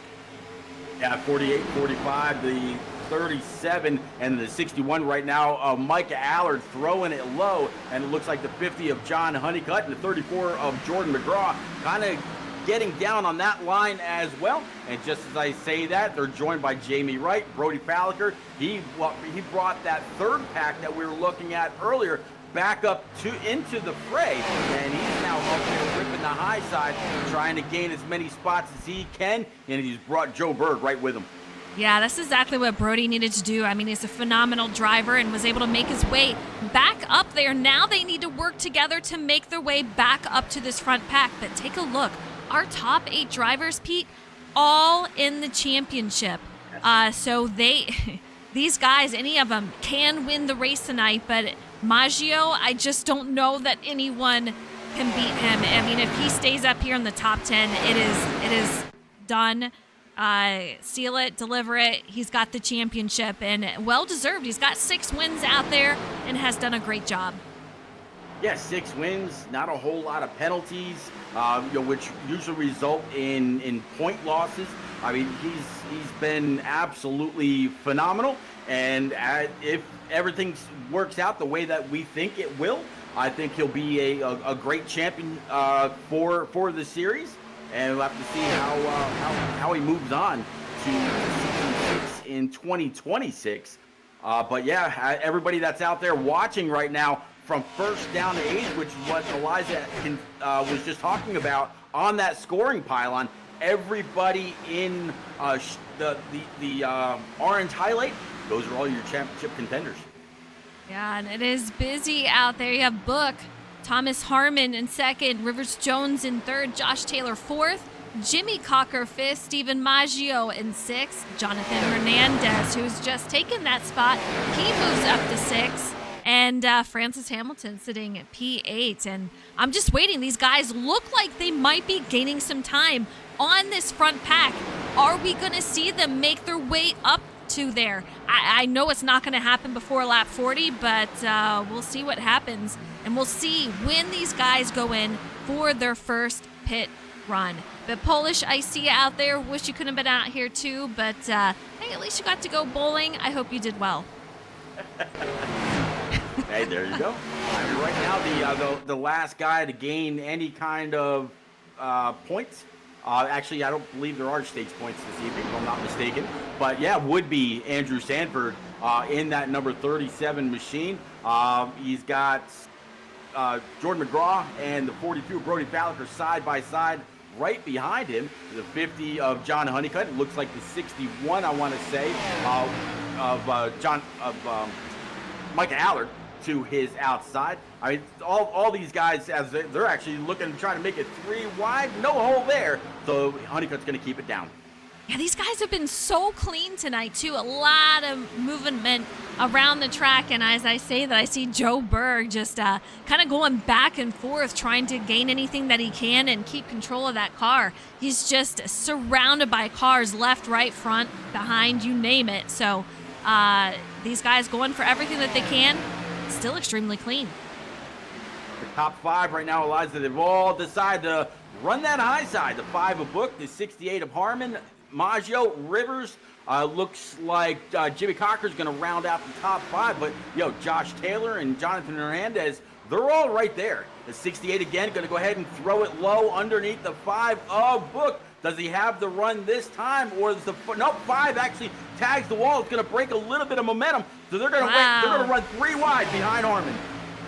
Yeah, 48, 45, the 37, and the 61 right now. Micah Allard throwing it low, and it looks like the 50 of John Honeycutt and the 34 of Jordan McGraw kind of getting down on that line as well. And just as I say that, they're joined by Jamie Wright, Brody Falliker. He brought that third pack that we were looking at earlier back up into the fray, and he's now up there ripping the high side, trying to gain as many spots as he can, and he's brought Joe Berg right with him. Yeah, that's exactly what Brody needed to do. I mean, he's a phenomenal driver and was able to make his way back up there. Now they need to work together to make their way back up to this front pack. But take a look. Our top 8 drivers, Pete, all in the championship. So these guys, any of them, can win the race tonight. But Maggio, I just don't know that anyone can beat him. I mean, if he stays up here in the top 10, it is done. Seal it, deliver it. He's got the championship, and well deserved. He's got 6 wins out there and has done a great job. Yeah, 6 wins, not a whole lot of penalties, which usually result in point losses. I mean, he's been absolutely phenomenal, and if everything works out the way that we think it will, I think he'll be a great champion for the series. And we'll have to see how he moves on to season 6 in 2026. But yeah, everybody that's out there watching right now, from first down to 8th, which is what Eliza was just talking about on that scoring pylon, everybody in the orange highlight, those are all your championship contenders. Yeah, and it is busy out there. You have Book, Thomas Harmon in 2nd, Rivers Jones in 3rd, Josh Taylor 4th, Jimmy Cocker 5th, Steven Maggio in 6th, Jonathan Hernandez, who's just taken that spot, he moves up to 6th, and Francis Hamilton sitting at P8. And I'm just waiting. These guys look like they might be gaining some time on this front pack. Are we going to see them make their way up to there? I know it's not going to happen before lap 40, but we'll see what happens. And we'll see when these guys go in for their first pit run. But Polish, I see you out there. Wish you could have been out here too, but hey, at least you got to go bowling. I hope you did well. Hey, there you go. I mean, right now, the last guy to gain any kind of points. Actually, I don't believe there are stakes points this evening, if I'm not mistaken. But yeah, would be Andrew Sanford in that number 37 machine. He's got Jordan McGraw and the 42 of Brody Falliker side by side right behind him. The 50 of John Honeycutt. It looks like the 61, I want to say, of Micah Allard to his outside. I mean, all these guys, as they're actually trying to make it 3 wide, no hole there. So Honeycutt's going to keep it down. Yeah, these guys have been so clean tonight, too. A lot of movement around the track. And as I say that, I see Joe Berg just kind of going back and forth, trying to gain anything that he can and keep control of that car. He's just surrounded by cars left, right, front, behind, you name it. So these guys going for everything that they can. Still extremely clean. The top 5 right now, Eliza, they've all decided to run that high side. The 5 of Book, the 68 of Harmon, Maggio, Rivers. Looks like Jimmy Cocker's going to round out the top 5, but Josh Taylor and Jonathan Hernandez, they're all right there. The 68 again, going to go ahead and throw it low underneath the 5 of Book. Does he have the run this time, or is the 5 actually tags the wall? It's going to break a little bit of momentum, so they're going to they're going to run 3 wide behind Harmon.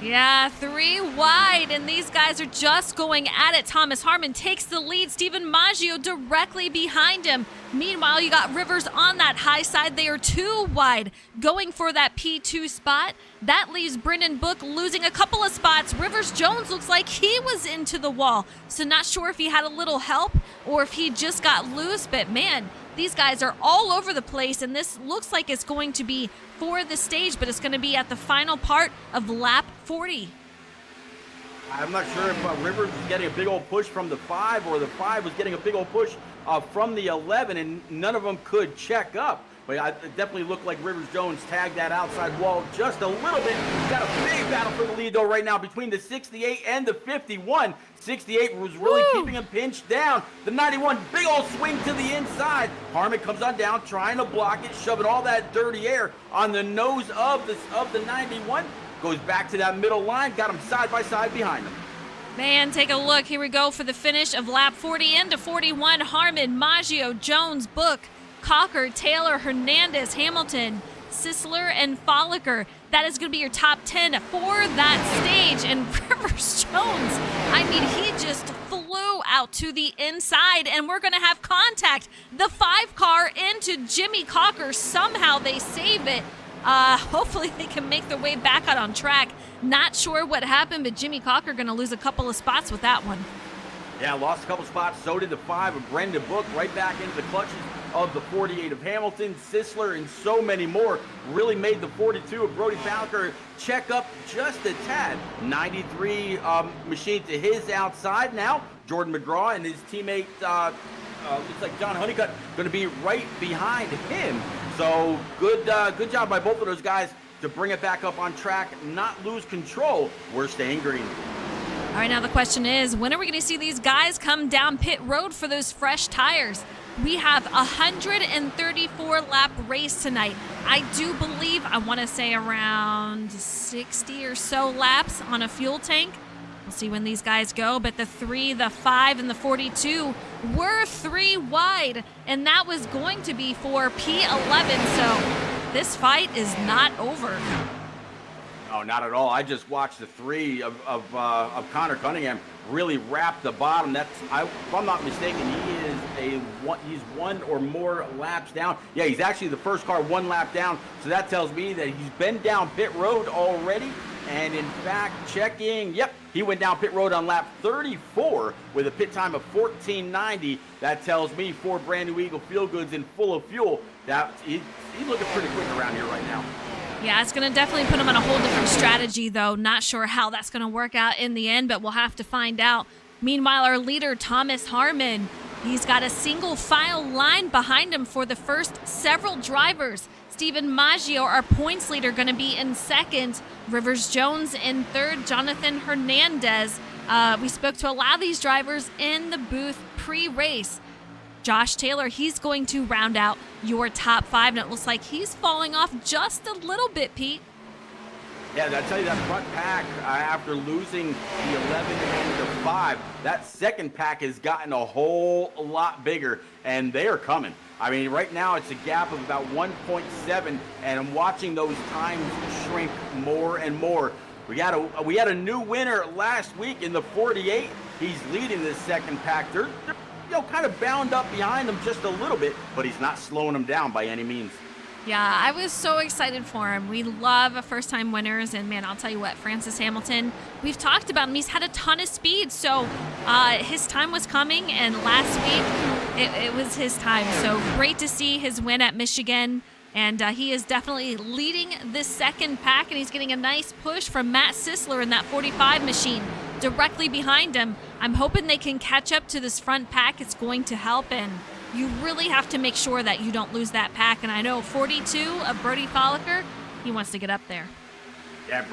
Yeah, 3 wide, and these guys are just going at it. Thomas Harmon takes the lead. Steven Maggio directly behind him. Meanwhile, you got Rivers on that high side. They are 2 wide, going for that P2 spot. That leaves Brendan Book losing a couple of spots. Rivers Jones looks like he was into the wall, so not sure if he had a little help or if he just got loose, but man, these guys are all over the place, and this looks like it's going to be for the stage, but it's going to be at the final part of lap 40. I'm not sure if Rivers is getting a big old push from the 5 or the 5 was getting a big old push from the 11, and none of them could check up. But it definitely looked like Rivers Jones tagged that outside wall just a little bit. He's got a big battle for the lead, though, right now between the 68 and the 51. 68 was really keeping him pinched down. The 91, big old swing to the inside. Harmon comes on down, trying to block it, shoving all that dirty air on the nose of the 91. Goes back to that middle line, got him side by side behind him. Man, take a look. Here we go for the finish of lap 40 into 41. Harmon, Maggio, Jones, Book, Cocker, Taylor, Hernandez, Hamilton, Sisler, and Folliker. That is going to be your top 10 for that stage. And Rivers Jones, I mean, he just flew out to the inside, and we're going to have contact. The 5 car into Jimmy Cocker. Somehow they save it. Hopefully they can make their way back out on track. Not sure what happened, but Jimmy Cocker going to lose a couple of spots with that one. Yeah, lost a couple spots. So did the 5 of Brendan Book, right back into the clutches of the 48 of Hamilton, Sisler, and so many more. Really made the 42 of Brody Falker check up just a tad. 93 machine to his outside now. Jordan McGraw and his teammate, looks like John Honeycutt, going to be right behind him. So good job by both of those guys to bring it back up on track, not lose control. We're staying green. All right, now the question is, when are we going to see these guys come down pit road for those fresh tires? We have a 134 lap race tonight. I do believe, I want to say around 60 or so laps on a fuel tank. We'll see when these guys go, but the 3, the 5, and the 42 were 3 wide, and that was going to be for P11, so this fight is not over. Oh, not at all. I just watched the 3 of Connor Cunningham really wrap the bottom. If I'm not mistaken, he's 1 or more laps down. Yeah, he's actually the first car 1 lap down. So that tells me that he's been down pit road already. And in fact, checking, yep, he went down pit road on lap 34 with a pit time of 14:90. That tells me for brand new Eagle Feel Goods and full of fuel that he's looking pretty quick around here right now. Yeah, it's going to definitely put him on a whole different strategy, though. Not sure how that's going to work out in the end, but we'll have to find out. Meanwhile, our leader, Thomas Harmon, he's got a single file line behind him for the first several drivers. Steven Maggio, our points leader, going to be in second. Rivers Jones in third. Jonathan Hernandez. We spoke to a lot of these drivers in the booth pre-race. Josh Taylor, he's going to round out your top 5, and it looks like he's falling off just a little bit, Pete. Yeah, I tell you, that front pack, after losing the 11 and the 5, that second pack has gotten a whole lot bigger, and they are coming. I mean, right now it's a gap of about 1.7, and I'm watching those times shrink more and more. We had a new winner last week in the 48. He's leading this second pack. They're kind of bound up behind him just a little bit, but he's not slowing them down by any means. Yeah, I was so excited for him. We love first-time winners, and man, I'll tell you what, Francis Hamilton, we've talked about him. He's had a ton of speed, so his time was coming, and last week it was his time. So great to see his win at Michigan. And he is definitely leading this second pack, and he's getting a nice push from Matt Sisler in that 45 machine directly behind him. I'm hoping they can catch up to this front pack. It's going to help, and you really have to make sure that you don't lose that pack. And I know 42 of Brody Folliker, he wants to get up there. Yeah,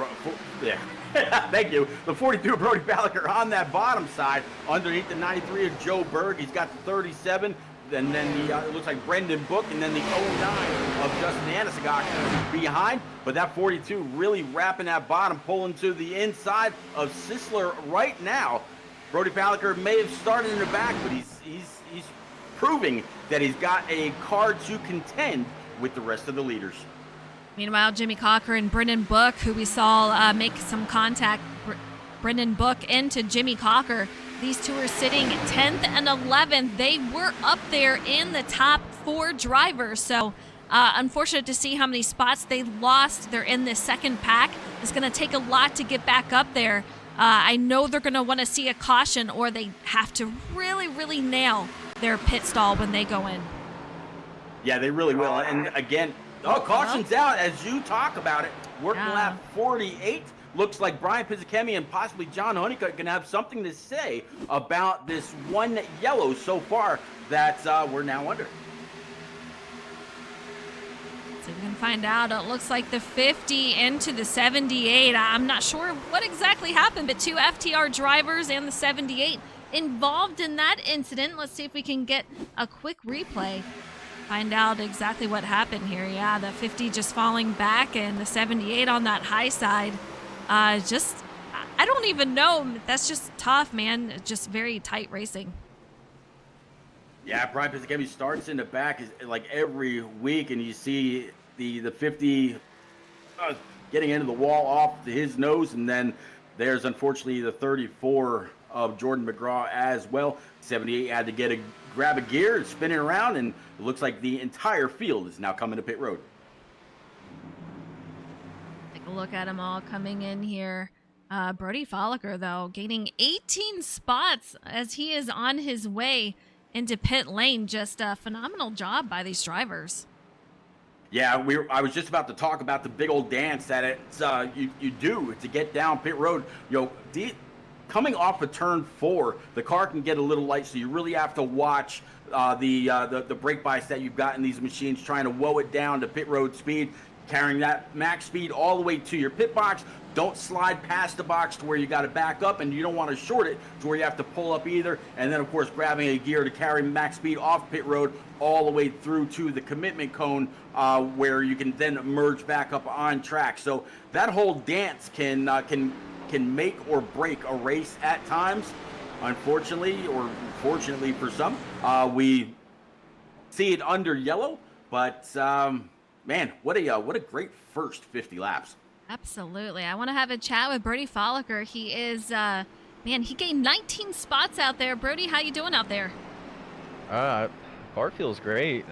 yeah. Thank you. The 42 of Brody Folliker on that bottom side, underneath the 93 of Joe Berg. He's got the 37. And then it looks like Brendan Book, and then the 09 of Justin Anisagak behind. But that 42 really wrapping that bottom, pulling to the inside of Sisler right now. Brody Folliker may have started in the back, but he's proving that he's got a car to contend with the rest of the leaders. Meanwhile, Jimmy Cocker and Brendan Book, who we saw make some contact, Brendan Book into Jimmy Cocker. These two are sitting 10th and 11th. They were up there in the top 4 drivers. So unfortunate to see how many spots they lost. They're in this second pack. It's going to take a lot to get back up there. I know they're going to want to see a caution, or they have to really, really nail their pit stall when they go in. Yeah, they really will. And again, caution's out as you talk about it. Working lap 48. Looks like Brian Pizzacchemi and possibly John Honeycutt are going to have something to say about this one yellow so far that we're now under. So we can find out. It looks like the 50 into the 78. I'm not sure what exactly happened, but 2 FTR drivers and the 78 involved in that incident. Let's see if we can get a quick replay. Find out exactly what happened here. Yeah, the 50 just falling back and the 78 on that high side. I don't even know. That's just tough, man. Just very tight racing. Yeah, Brian Pizzacchemi starts in the back like every week, and you see the 50 getting into the wall off his nose, and then there's unfortunately the 34 of Jordan McGraw as well. 78 had to grab a gear, spinning around, and it looks like the entire field is now coming to pit road. Take a look at them all coming in here. Brody Folliker, though, gaining 18 spots as he is on his way into pit lane. Just a phenomenal job by these drivers. Yeah, I was just about to talk about the big old dance that it's you do to get down pit road. Coming off of turn 4, the car can get a little light, so you really have to watch the brake bias that you've got in these machines, trying to woe it down to pit road speed, carrying that max speed all the way to your pit box. Don't slide past the box to where you got to back up, and you don't want to short it to where you have to pull up either. And then, of course, grabbing a gear to carry max speed off pit road all the way through to the commitment cone, where you can then merge back up on track. So that whole dance can make or break a race at times. Unfortunately, or fortunately for some, we see it under yellow. But man, what a great first 50 laps. Absolutely. I want to have a chat with Brody Folliker. He is, he gained 19 spots out there. Brody, how you doing out there? Car feels great.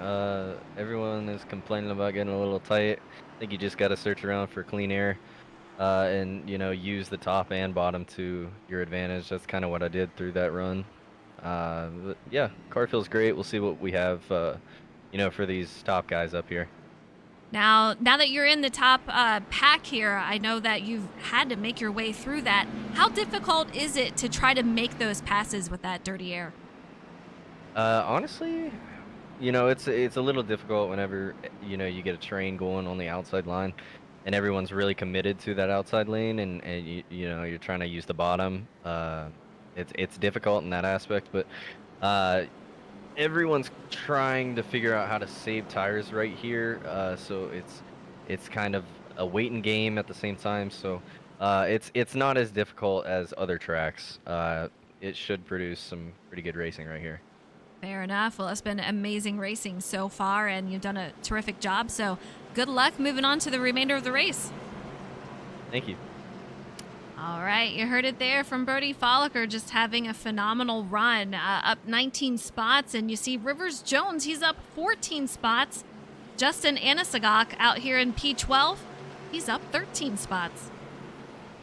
Everyone is complaining about getting a little tight. I think you just got to search around for clean air, and use the top and bottom to your advantage. That's kind of what I did through that run. But yeah, car feels great. We'll see what we have, for these top guys up here. Now that you're in the top pack here, I know that you've had to make your way through that. How difficult is it to try to make those passes with that dirty air? Honestly, it's a little difficult whenever you get a train going on the outside line, and everyone's really committed to that outside lane, and you're trying to use the bottom. It's difficult in that aspect, but everyone's trying to figure out how to save tires right here, so it's kind of a waiting game at the same time. So it's not as difficult as other tracks. It should produce some pretty good racing right here. Fair enough. Well, it's been amazing racing so far, and you've done a terrific job. So good luck moving on to the remainder of the race. Thank you. All right, you heard it there from Brody Folliker, just having a phenomenal run, up 19 spots. And you see Rivers Jones, he's up 14 spots. Justin Anisagak out here in P12, he's up 13 spots.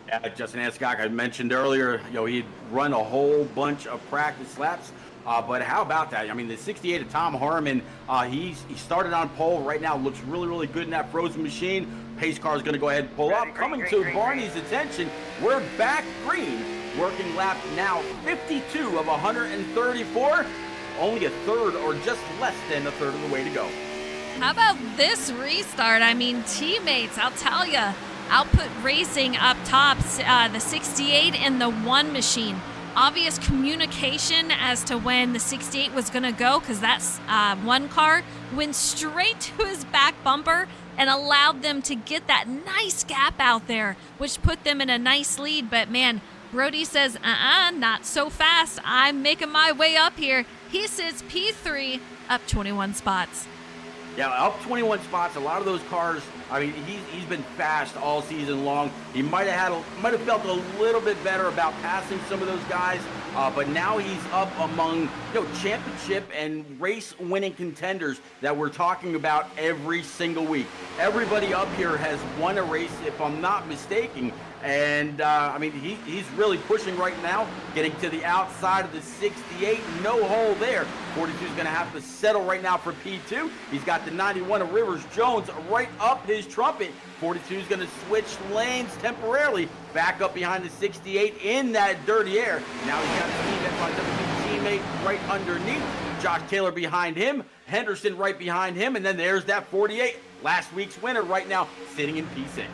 Yeah, Justin Anisagak, I mentioned earlier, he'd run a whole bunch of practice laps But how about that? I mean, the 68 of Tom Harmon, he started on pole right now, looks really, really good in that frozen machine. Pace car is going to go ahead and pull up. Coming to Barney's attention, we're back green, working lap now 52 of 134. Only a third or just less than a third of the way to go. How about this restart? I mean, teammates, I'll tell you. Output Racing up tops, the 68 and the 1 machine. Obvious communication as to when the 68 was going to go, because that 1 car went straight to his back bumper and allowed them to get that nice gap out there, which put them in a nice lead. But man, Brody says, not so fast. I'm making my way up here. He sits P3, up 21 spots. Yeah, up 21 spots. A lot of those cars, I mean, he's been fast all season long. He might have felt a little bit better about passing some of those guys, but now he's up among championship and race-winning contenders that we're talking about every single week. Everybody up here has won a race, if I'm not mistaken. And, I mean, he's really pushing right now, getting to the outside of the 68. No hole there. 42 is going to have to settle right now for P2. He's got the 91 of Rivers Jones right up his trumpet. 42 is going to switch lanes temporarily, back up behind the 68 in that dirty air. Now he's got his teammate right underneath. Josh Taylor behind him. Henderson right behind him. And then there's that 48, last week's winner right now, sitting in P6.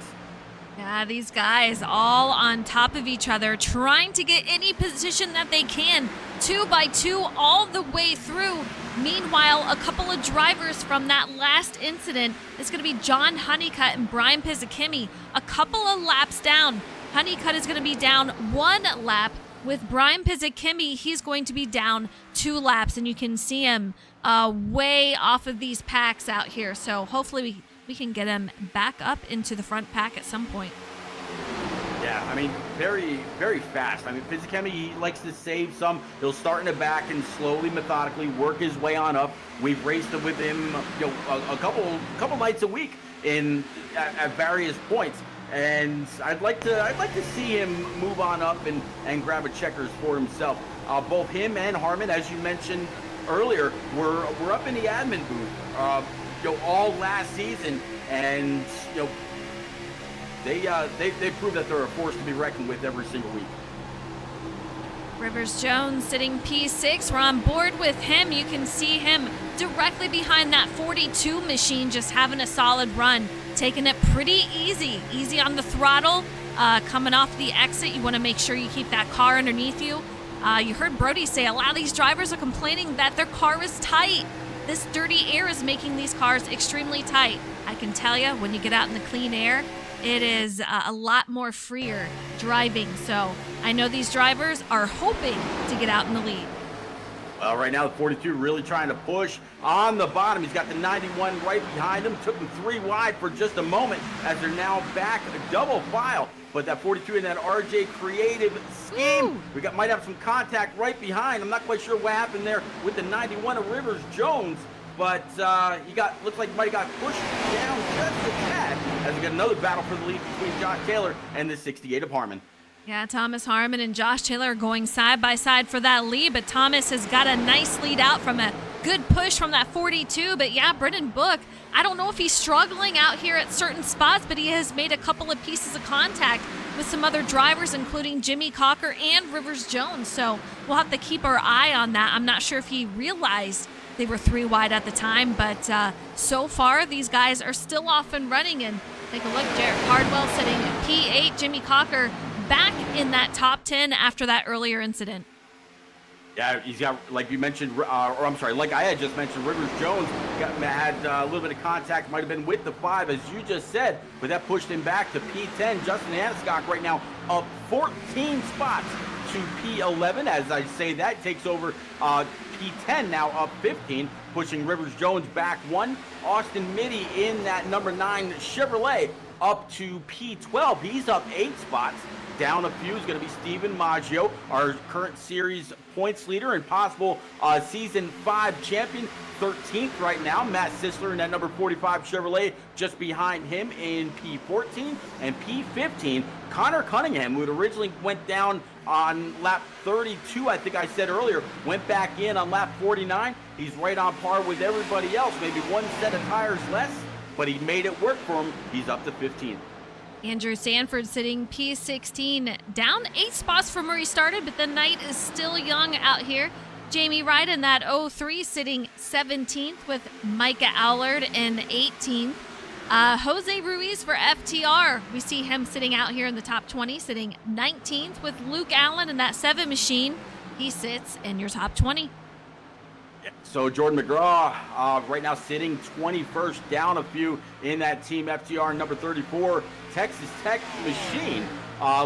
Yeah, these guys all on top of each other, trying to get any position that they can, 2 by 2 all the way through. Meanwhile, a couple of drivers from that last incident is going to be John Honeycutt and Brian Pizzakimi, a couple of laps down. Honeycutt is going to be down 1 lap. With Brian Pizzakimi, he's going to be down 2 laps, and you can see him way off of these packs out here. So hopefully we can get him back up into the front pack at some point. Yeah, I mean, very, very fast. I mean, Pizzakemi, he likes to save some. He'll start in the back and slowly, methodically work his way on up. We've raced with him, a couple nights a week at various points. And I'd like to see him move on up and grab a checkers for himself. Both him and Harmon, as you mentioned earlier, were up in the admin booth, all last season, and they proved that they're a force to be reckoned with every single week. Rivers Jones sitting P6. We're on board with him. You can see him directly behind that 42 machine, just having a solid run, taking it pretty easy on the throttle. Coming off the exit, you want to make sure you keep that car underneath you. You heard Brody say a lot of these drivers are complaining that their car is tight. This dirty air is making these cars extremely tight. I can tell you, when you get out in the clean air, it is a lot more freer driving. So I know these drivers are hoping to get out in the lead. Well, right now the 42 really trying to push on the bottom. He's got the 91 right behind him. Took him 3 wide for just a moment as they're now back a double file. But that 42 in that RJ creative scheme, we might have some contact right behind. I'm not quite sure what happened there with the 91 of Rivers Jones, but looks like he might have got pushed down just a tad as we got another battle for the lead between Josh Taylor and the 68 of Harmon. Yeah, Thomas Harmon and Josh Taylor are going side by side for that lead, but Thomas has got a nice lead out from a good push from that 42. But yeah, Brendan Book, I don't know if he's struggling out here at certain spots, but he has made a couple of pieces of contact with some other drivers, including Jimmy Cocker and Rivers Jones. So we'll have to keep our eye on that. I'm not sure if he realized they were 3 wide at the time, but so far these guys are still off and running. And take a look, Jared Cardwell sitting at P8, Jimmy Cocker back in that top 10 after that earlier incident. Yeah, he's got, like you mentioned, like I had just mentioned, Rivers Jones had a little bit of contact, might have been with the 5, as you just said, but that pushed him back to P10. Justin Aniscock right now up 14 spots to P11. As I say that, takes over P10 now up 15, pushing Rivers Jones back 1. Austin Mitty in that number 9 Chevrolet up to P12. He's up 8 spots. Down a few is going to be Steven Maggio, our current series points leader and possible season 5 champion. 13th right now. Matt Sisler in that number 45 Chevrolet just behind him in P14 and P15. Connor Cunningham, who had originally went down on lap 32, I think I said earlier, went back in on lap 49. He's right on par with everybody else, maybe one set of tires less, but he made it work for him. He's up to 15th. Andrew Sanford sitting P16, down 8 spots from where he started, but the night is still young out here. Jamie Wright in that 03 sitting 17th with Micah Allard in 18th. Jose Ruiz for FTR. We see him sitting out here in the top 20, sitting 19th with Luke Allen in that 7 machine. He sits in your top 20. So Jordan McGraw right now sitting 21st, down a few in that Team FTR number 34 Texas Tech machine.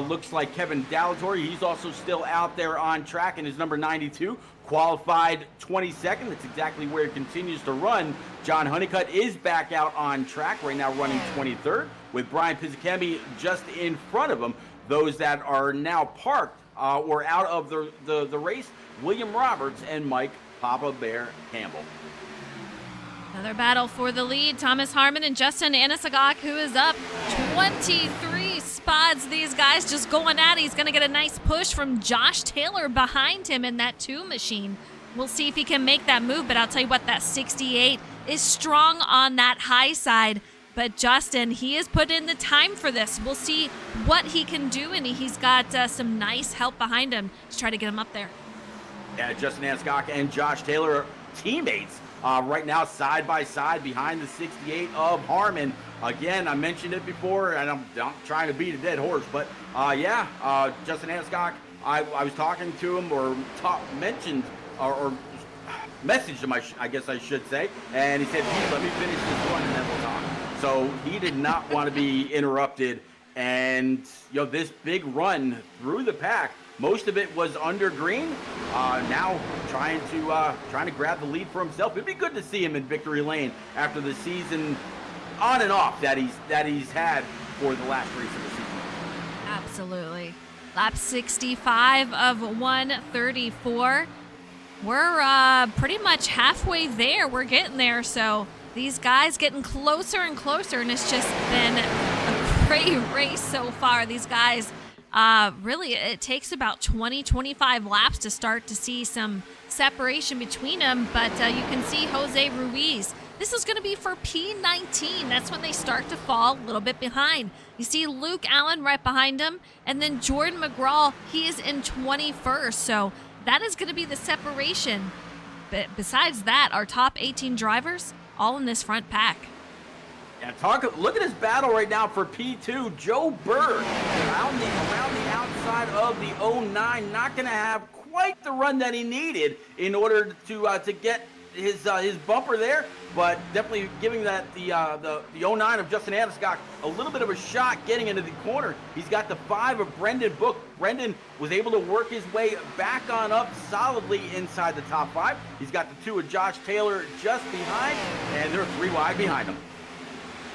Looks like Kevin Dallatore, he's also still out there on track in his number 92. Qualified 22nd. That's exactly where it continues to run. John Honeycutt is back out on track right now, running 23rd, with Brian Pizzicami just in front of him. Those that are now parked or out of the race, William Roberts and Mike Papa Bear Campbell. Another battle for the lead. Thomas Harmon and Justin Anasagak, who is up 23 spots. These guys just going at it. He's going to get a nice push from Josh Taylor behind him in that 2 machine. We'll see if he can make that move, but I'll tell you what, that 68 is strong on that high side. But Justin, he has put in the time for this. We'll see what he can do, and he's got some nice help behind him to try to get him up there. Yeah, Justin Anasagak and Josh Taylor are teammates right now, side by side behind the 68 of Harmon. Again, I mentioned it before, and I'm trying to beat a dead horse, but Justin Anasagak, I was talking to him or mentioned or messaged him, I guess I should say, and he said, "Pete, let me finish this run and then we'll talk." So he did not want to be interrupted, and this big run through the pack, most of it was under green. Now trying to grab the lead for himself. It'd be good to see him in victory lane after the season on and off that he's had for the last race of the season. Absolutely. Lap 65 of 134. We're pretty much halfway there. We're getting there. So these guys getting closer and closer, and it's just been a great race so far. These guys, really, it takes about 20-25 laps to start to see some separation between them, but you can see Jose Ruiz. This is going to be for P19. That's when they start to fall a little bit behind. You see Luke Allen right behind him, and then Jordan McGraw, he is in 21st, so that is going to be the separation. But besides that, our top 18 drivers, all in this front pack. Yeah, look at his battle right now for P2. Joe Berg around the outside of the 09, not going to have quite the run that he needed in order to get his bumper there, but definitely giving that the 09 of Justin Anasagak a little bit of a shot getting into the corner. He's got the 5 of Brendan Book. Brendan was able to work his way back on up solidly inside the top 5. He's got the 2 of Josh Taylor just behind, and they're 3 wide behind him.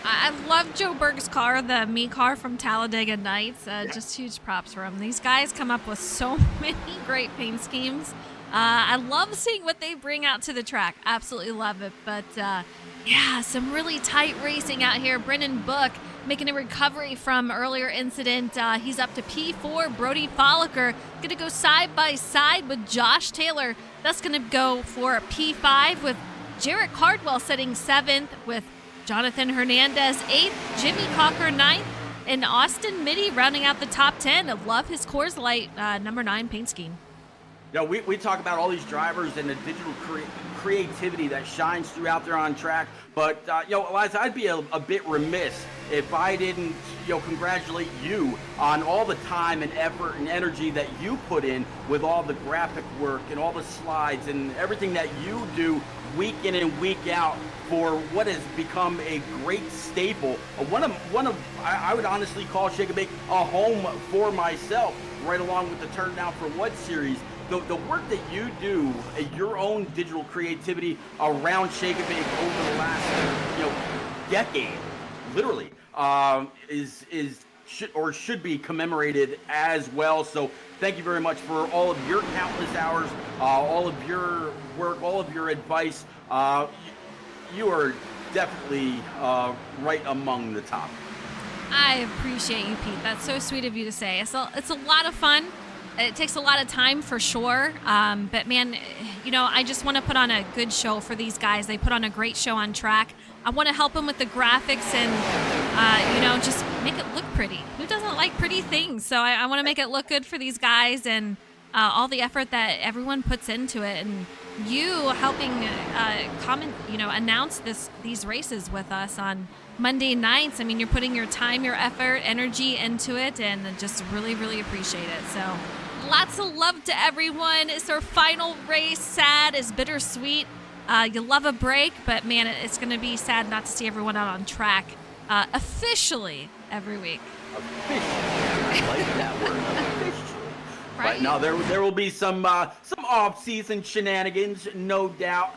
I love Joe Berg's car, the Me car from Talladega Nights. Just huge props for him. These guys come up with so many great paint schemes. I love seeing what they bring out to the track. Absolutely love it. But some really tight racing out here. Brendan Book making a recovery from earlier incident. He's up to P4. Brody Folliker going to go side by side with Josh Taylor. That's going to go for a P5 with Jarrett Cardwell sitting 7th with Jonathan Hernandez 8th, Jimmy Cocker 9th, and Austin Mitty rounding out the top 10. I love his Coors Light number 9 paint scheme. We talk about all these drivers and the digital creativity that shines throughout there on track, but Eliza, I'd be a bit remiss if I didn't congratulate you on all the time and effort and energy that you put in with all the graphic work and all the slides and everything that you do week in and week out for what has become a great staple. One of I would honestly call Shake and Bake a home for myself, right along with the Turn Down for What series. The work that you do, your own digital creativity around Shake and Bake over the last decade, literally, should be commemorated as well. So thank you very much for all of your countless hours, all of your work, all of your advice. You are definitely right among the top. I appreciate you, Pete. That's so sweet of you to say. It's a lot of fun. It takes a lot of time for sure. But man, you know, I just want to put on a good show for these guys. They put on a great show on track. I want to help them with the graphics and, you know, just make it look pretty. Who doesn't like pretty things? So I want to make it look good for these guys and all the effort that everyone puts into it. And you helping announce these races with us on Monday nights. I mean, you're putting your time, your effort, energy into it, and just really, really appreciate it. So lots of love to everyone. It's our final race. Sad is bittersweet. You love a break, but man, it's going to be sad not to see everyone out on track officially every week. Officially. I like that word. Officially. Right? But no, there will be some off-season shenanigans, no doubt.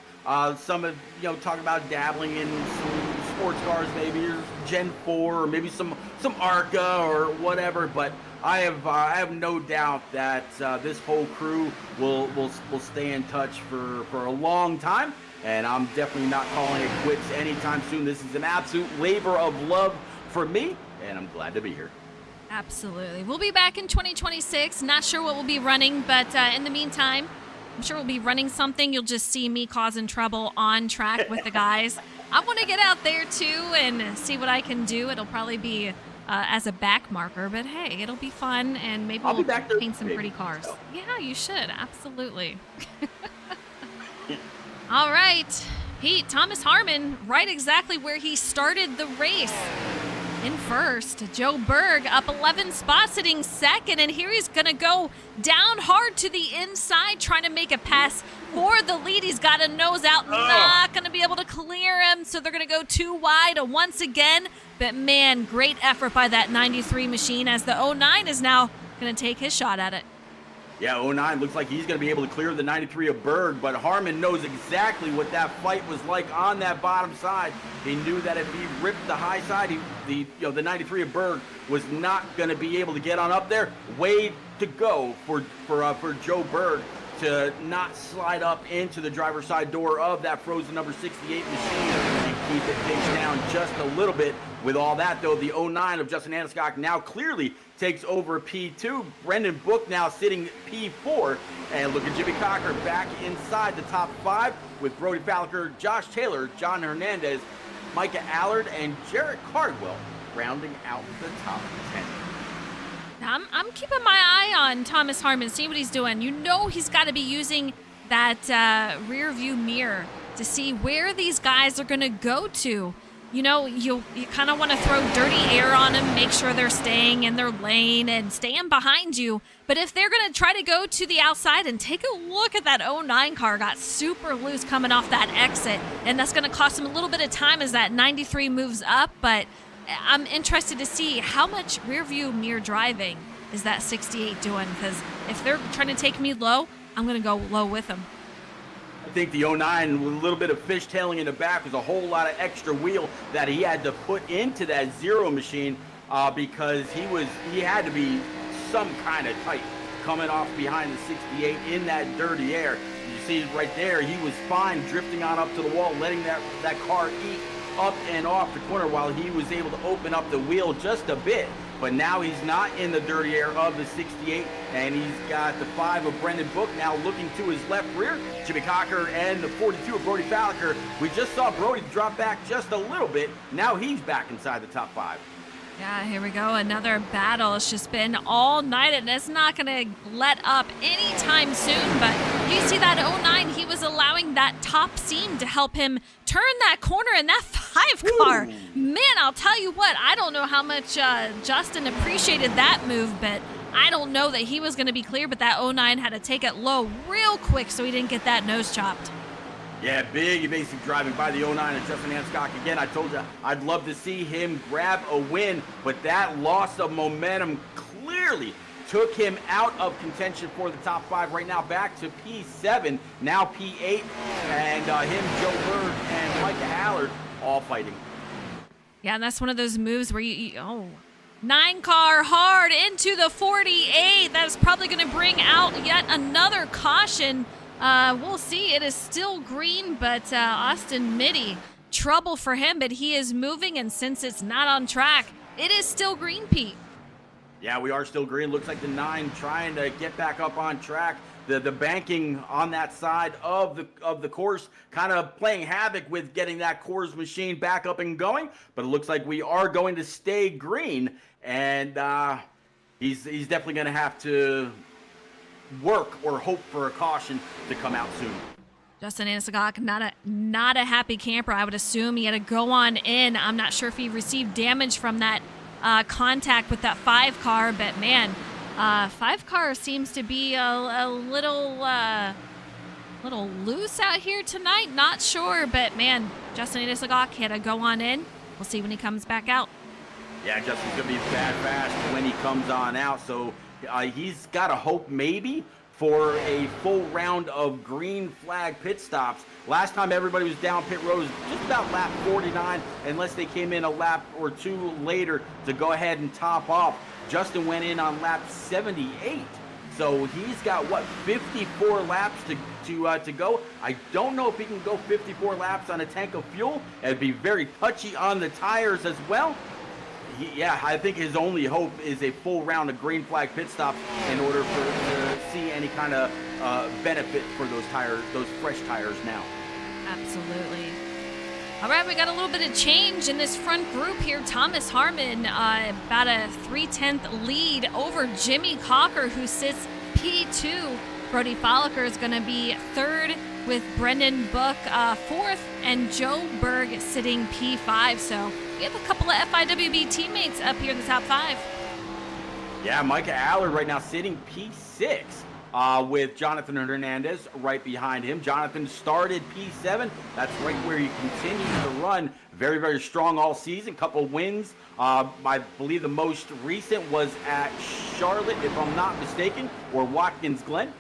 Some of talking about dabbling in some sports cars, maybe or Gen 4, or maybe some ARCA or whatever. But I have no doubt that this whole crew will stay in touch for a long time, and I'm definitely not calling it quits anytime soon. This is an absolute labor of love for me, and I'm glad to be here. Absolutely. We'll be back in 2026. Not sure what we'll be running, but in the meantime, I'm sure we'll be running something. You'll just see me causing trouble on track with the guys. I want to get out there too and see what I can do. It'll probably be as a back marker, but hey, it'll be fun, and maybe I'll we'll be back there, paint some pretty baby. cars. So. Yeah, you should. Absolutely. All right. Pete, Thomas Harmon, right exactly where he started the race. In first, Joe Berg up 11 spots, sitting second, and here he's going to go down hard to the inside, trying to make a pass for the lead. He's got a nose out, not going to be able to clear him, so they're going to go too wide once again. But man, great effort by that 93 machine as the 09 is now going to take his shot at it. Yeah, 09 looks like he's going to be able to clear the 93 of Berg, but Harmon knows exactly what that fight was like on that bottom side. He knew that if he ripped the high side, the 93 of Berg was not going to be able to get on up there. Way to go for Joe Berg to not slide up into the driver's side door of that frozen number 68 machine and keep it pitched down just a little bit. With all that, though, the 09 of Justin Anderscock now clearly takes over P2. Brendan Book now sitting P4. And look at Jimmy Cocker back inside the top 5 with Brody Falliker, Josh Taylor, John Hernandez, Micah Allard, and Jarrett Cardwell rounding out the top 10. I'm keeping my eye on Thomas Harmon, see what he's doing. You know he's got to be using that rear view mirror to see where these guys are going to go to. You know, you kind of want to throw dirty air on them, make sure they're staying in their lane and staying behind you. But if they're going to try to go to the outside, and take a look at that 09 car, got super loose coming off that exit, and that's going to cost them a little bit of time as that 93 moves up. But I'm interested to see how much rear view mirror driving is that 68 doing, because if they're trying to take me low, I'm going to go low with them. I think the 09 with a little bit of fishtailing in the back was a whole lot of extra wheel that he had to put into that zero machine because he had to be some kind of tight coming off behind the 68 in that dirty air. You see right there, he was fine drifting on up to the wall, letting that car eat up and off the corner while he was able to open up the wheel just a bit. But now he's not in the dirty air of the 68, and he's got the 5 of Brendan Book now looking to his left rear. Jimmy Cocker and the 42 of Brody Falliker. We just saw Brody drop back just a little bit. Now he's back inside the top 5. Yeah, here we go. Another battle. It's just been all night, and it's not going to let up anytime soon. But you see that 09, he was allowing that top seam to help him turn that corner in that 5 car. Ooh. Man, I'll tell you what, I don't know how much Justin appreciated that move, but I don't know that he was going to be clear. But that 09 had to take it low real quick so he didn't get that nose chopped. Yeah, big evasive driving by the 09 and Justin Anderscock. Again, I told you I'd love to see him grab a win, but that loss of momentum clearly took him out of contention for the top 5 right now, back to P7, now P8, and him, Joe Berg, and Micah Allard all fighting. Yeah, and that's one of those moves where you 9 car hard into the 48. That's probably going to bring out yet another caution. We'll see. It is still green, but Austin Mitty, trouble for him, but he is moving, and since it's not on track, it is still green, Pete. Yeah, we are still green. Looks like the 9 trying to get back up on track. The banking on that side of the course kind of playing havoc with getting that Coors machine back up and going. But it looks like we are going to stay green, and he's definitely going to have to work or hope for a caution to come out soon. Justin Anasagok, not a happy camper. I would assume he had to go on in. I'm not sure if he received damage from that contact with that 5 car, but man, 5 car seems to be a little loose out here tonight. Not sure, but man, Justin Anasagok had to go on in. We'll see when he comes back out. Yeah, Justin's going to be bad fast when he comes on out, so he's got to hope maybe for a full round of green flag pit stops. Last time everybody was down pit road was just about lap 49, unless they came in a lap or 2 later to go ahead and top off. Justin went in on lap 78, so he's got, 54 laps to go. I don't know if he can go 54 laps on a tank of fuel. It'd be very touchy on the tires as well. I think his only hope is a full round of green flag pit stops in order to see any kind of benefit for those tires, those fresh tires now. Absolutely. All right, we got a little bit of change in this front group here. Thomas Harmon, about a 3/10 lead over Jimmy Cocker, who sits P2. Brody Folliker is going to be 3rd with Brendan Book 4th, and Joe Berg sitting P5. So we have a couple of FIWB teammates up here in the top 5. Yeah, Micah Allard right now sitting P6 with Jonathan Hernandez right behind him. Jonathan started P7. That's right where he continues to run very, very strong all season. Couple wins. I believe the most recent was at Charlotte, if I'm not mistaken, or Watkins Glen.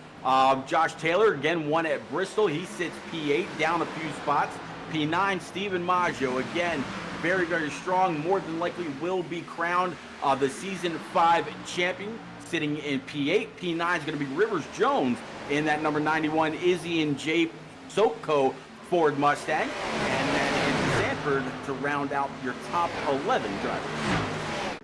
Josh Taylor, again, won at Bristol. He sits P8, down a few spots. P9, Stephen Maggio, again, very, very strong. More than likely will be crowned the Season 5 champion, sitting in P8. P9 is going to be Rivers Jones in that number 91 Izzy and J. Soko Ford Mustang. And then in Sanford to round out your top 11 drivers.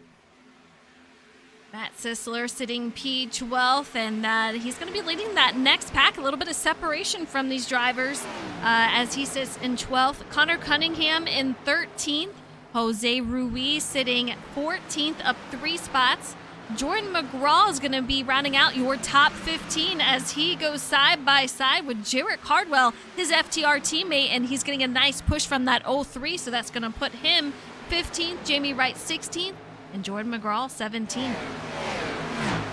Matt Sisler sitting P12, and he's going to be leading that next pack. A little bit of separation from these drivers as he sits in 12th. Connor Cunningham in 13th. Jose Ruiz sitting 14th, up 3 spots. Jordan McGraw is going to be rounding out your top 15 as he goes side by side with Jarrett Cardwell, his FTR teammate, and he's getting a nice push from that 03, so that's going to put him 15th, Jamie Wright 16th, and Jordan McGraw 17th.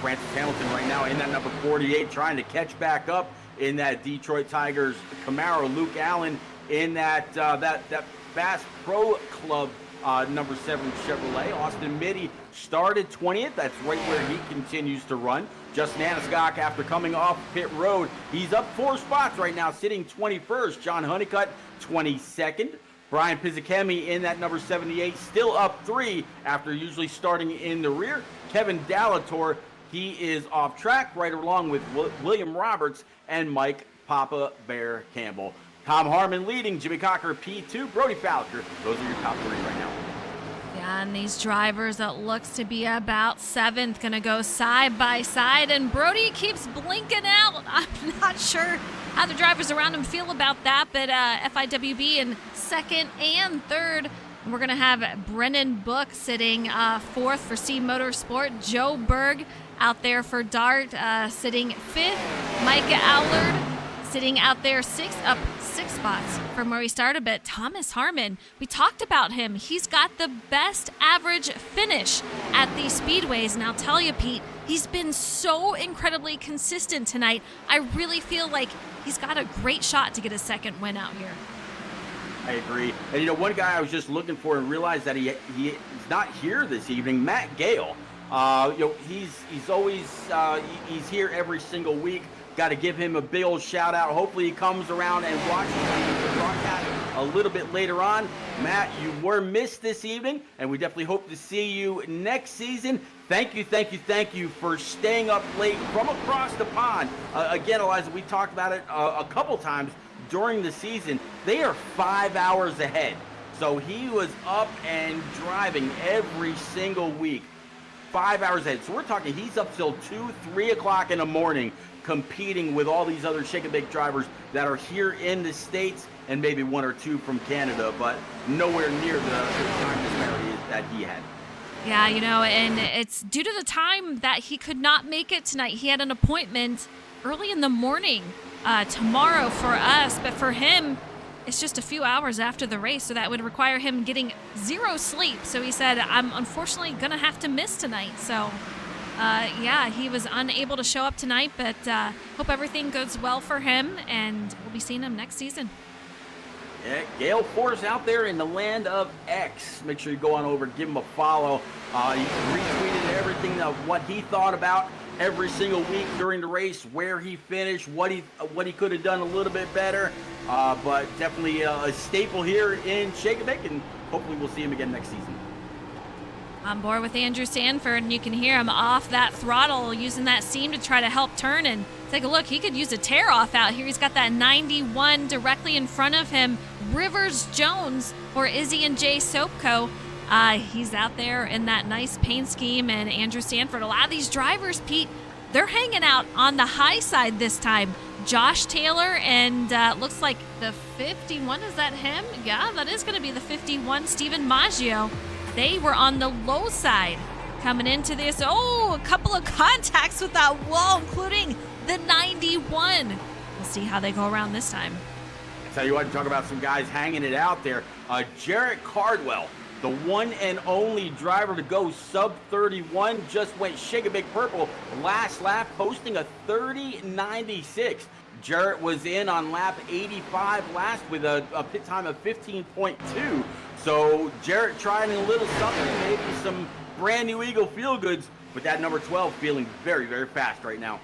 Francis Hamilton right now in that number 48, trying to catch back up in that Detroit Tigers Camaro. Luke Allen in that Bass Pro Club number 7 Chevrolet. Austin Mitty started 20th. That's right where he continues to run. Justin Anasagok, after coming off pit road, he's up 4 spots right now, sitting 21st. John Honeycutt, 22nd. Brian Pizzicemi in that number 78, still up 3 after usually starting in the rear. Kevin Dallator, he is off track right along with William Roberts and Mike Papa Bear Campbell. Tom Harmon leading, Jimmy Cocker P2, Brody Falker. Those are your top 3 right now. Yeah, and these drivers, that looks to be about 7th, going to go side by side, and Brody keeps blinking out. I'm not sure how the drivers around him feel about that, but FIWB in 2nd and 3rd. We're going to have Brennan Book sitting 4th for C Motorsport. Joe Berg out there for Dart sitting 5th. Micah Allard sitting out there 6th, up 6 spots from where he started. But Thomas Harmon, we talked about him. He's got the best average finish at these speedways. And I'll tell you, Pete, he's been so incredibly consistent tonight. I really feel like he's got a great shot to get a 2nd win out here. I agree. And one guy I was just looking for and realized that he's not here this evening, Matt Gale. He's always he's here every single week. Got to give him a big old shout out. Hopefully he comes around and watches the broadcast a little bit later on. Matt, you were missed this evening, and we definitely hope to see you next season. Thank you for staying up late from across the pond. Again, Eliza, we talked about it a couple times during the season. They are 5 hours ahead. So he was up and driving every single week 5 hours ahead. So we're talking he's up till 2, 3 o'clock in the morning competing with all these other shake and bake drivers that are here in the States and maybe 1 or 2 from Canada, but nowhere near the time disparity that he had. Yeah, and it's due to the time that he could not make it tonight. He had an appointment early in the morning tomorrow for us, but for him, it's just a few hours after the race, so that would require him getting 0 sleep. So he said, I'm unfortunately going to have to miss tonight. So, yeah, he was unable to show up tonight, but hope everything goes well for him, and we'll be seeing him next season. Yeah, Gale Force out there in the land of X. Make sure you go on over, give him a follow. He retweeted everything of what he thought about every single week during the race, where he finished, what he could have done a little bit better. But definitely a staple here in Shake and Bake, and hopefully we'll see him again next season. On board with Andrew Sanford, and you can hear him off that throttle using that seam to try to help turn. And take a look, he could use a tear off out here. He's got that 91 directly in front of him. Rivers Jones for Izzy and Jay Sopko. He's out there in that nice paint scheme, and Andrew Sanford. A lot of these drivers, Pete, they're hanging out on the high side this time. Josh Taylor and looks like the 51, is that him? Yeah, that is going to be the 51, Steven Maggio. They were on the low side coming into this. Oh, a couple of contacts with that wall, including the 91. We'll see how they go around this time. I tell you what, talk about some guys hanging it out there. Jarrett Cardwell, the one and only driver to go sub 31, just went Shake and Bake Purple last lap, posting a 30.96. Jarrett was in on lap 85 last with a pit time of 15.2. So Jarrett trying a little something, maybe some brand new Eagle feel goods, but that number 12 feeling very, very fast right now.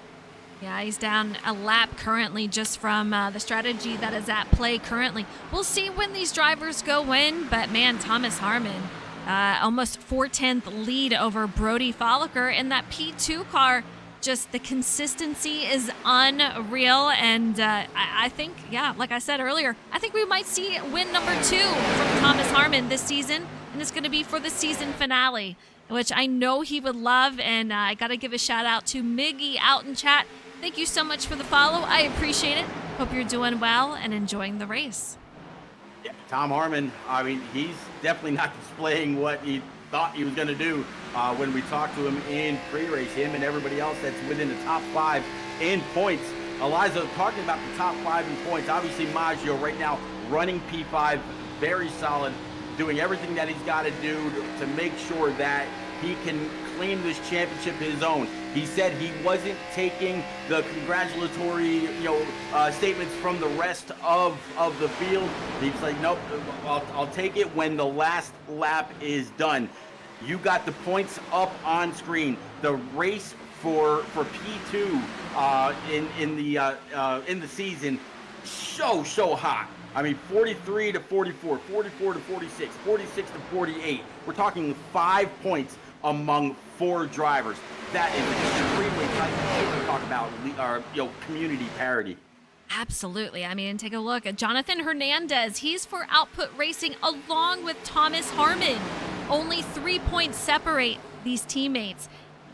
Yeah, he's down a lap currently just from the strategy that is at play currently. We'll see when these drivers go in, but man, Thomas Harmon, almost 4/10 lead over Brody Folliker in that P2 car. Just the consistency is unreal, and I think, yeah, like I said earlier, I think we might see win number 2 from Thomas Harmon this season, and it's going to be for the season finale, which I know he would love, and I got to give a shout out to Miggy out in chat. Thank you so much for the follow. I appreciate it. Hope you're doing well and enjoying the race. Yeah, Tom Harmon, I mean, he's definitely not displaying what he thought he was going to do when we talked to him in pre-race, him and everybody else that's within the top 5 in points. Eliza, talking about the top 5 in points, obviously Maggio right now running P5, very solid, doing everything that he's got to do to make sure that he can claim this championship his own. He said he wasn't taking the congratulatory, statements from the rest of the field. He's like, nope, I'll take it when the last lap is done. You got the points up on screen. The race for P2 in the season, so hot. I mean, 43 to 44, 44 to 46, 46 to 48. We're talking 5 points among 4 drivers. That is extremely tight. Talk about community parity. Absolutely. I mean, take a look at Jonathan Hernandez. He's for Output Racing along with Thomas Harmon. Only 3 points separate these teammates.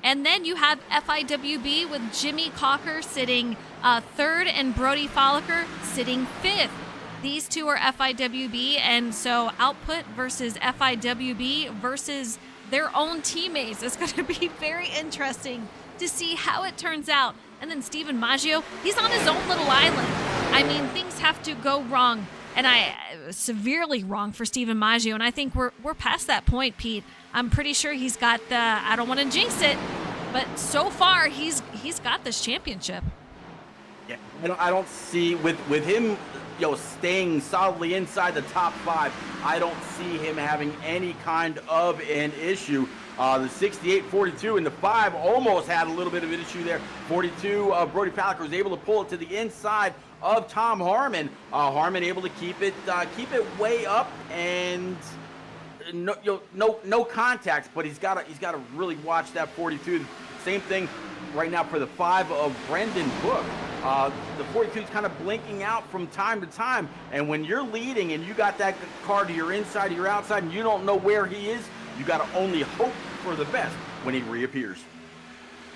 And then you have FIWB with Jimmy Cocker sitting 3rd and Brody Folliker sitting 5th. These two are FIWB, and so Output versus FIWB versus their own teammates. It's going to be very interesting to see how it turns out. And then Steven Maggio, he's on his own little island. I mean, things have to go wrong, and severely wrong for Steven Maggio, and I think we're past that point, Pete. I'm pretty sure he's got the, I don't want to jinx it, but so far he's got this championship. Yeah, I don't see with him, staying solidly inside the top 5. I don't see him having any kind of an issue. The 68-42 and the 5 almost had a little bit of an issue there. 42, Brody Folliker was able to pull it to the inside of Tom Harmon. Harmon able to keep it way up, and no contacts, but he's got to really watch that 42. Same thing right now for the 5 of Brendan Book. The 42 is kind of blinking out from time to time, and when you're leading and you got that car to your inside or your outside and you don't know where he is, you got to only hope for the best. when he reappears.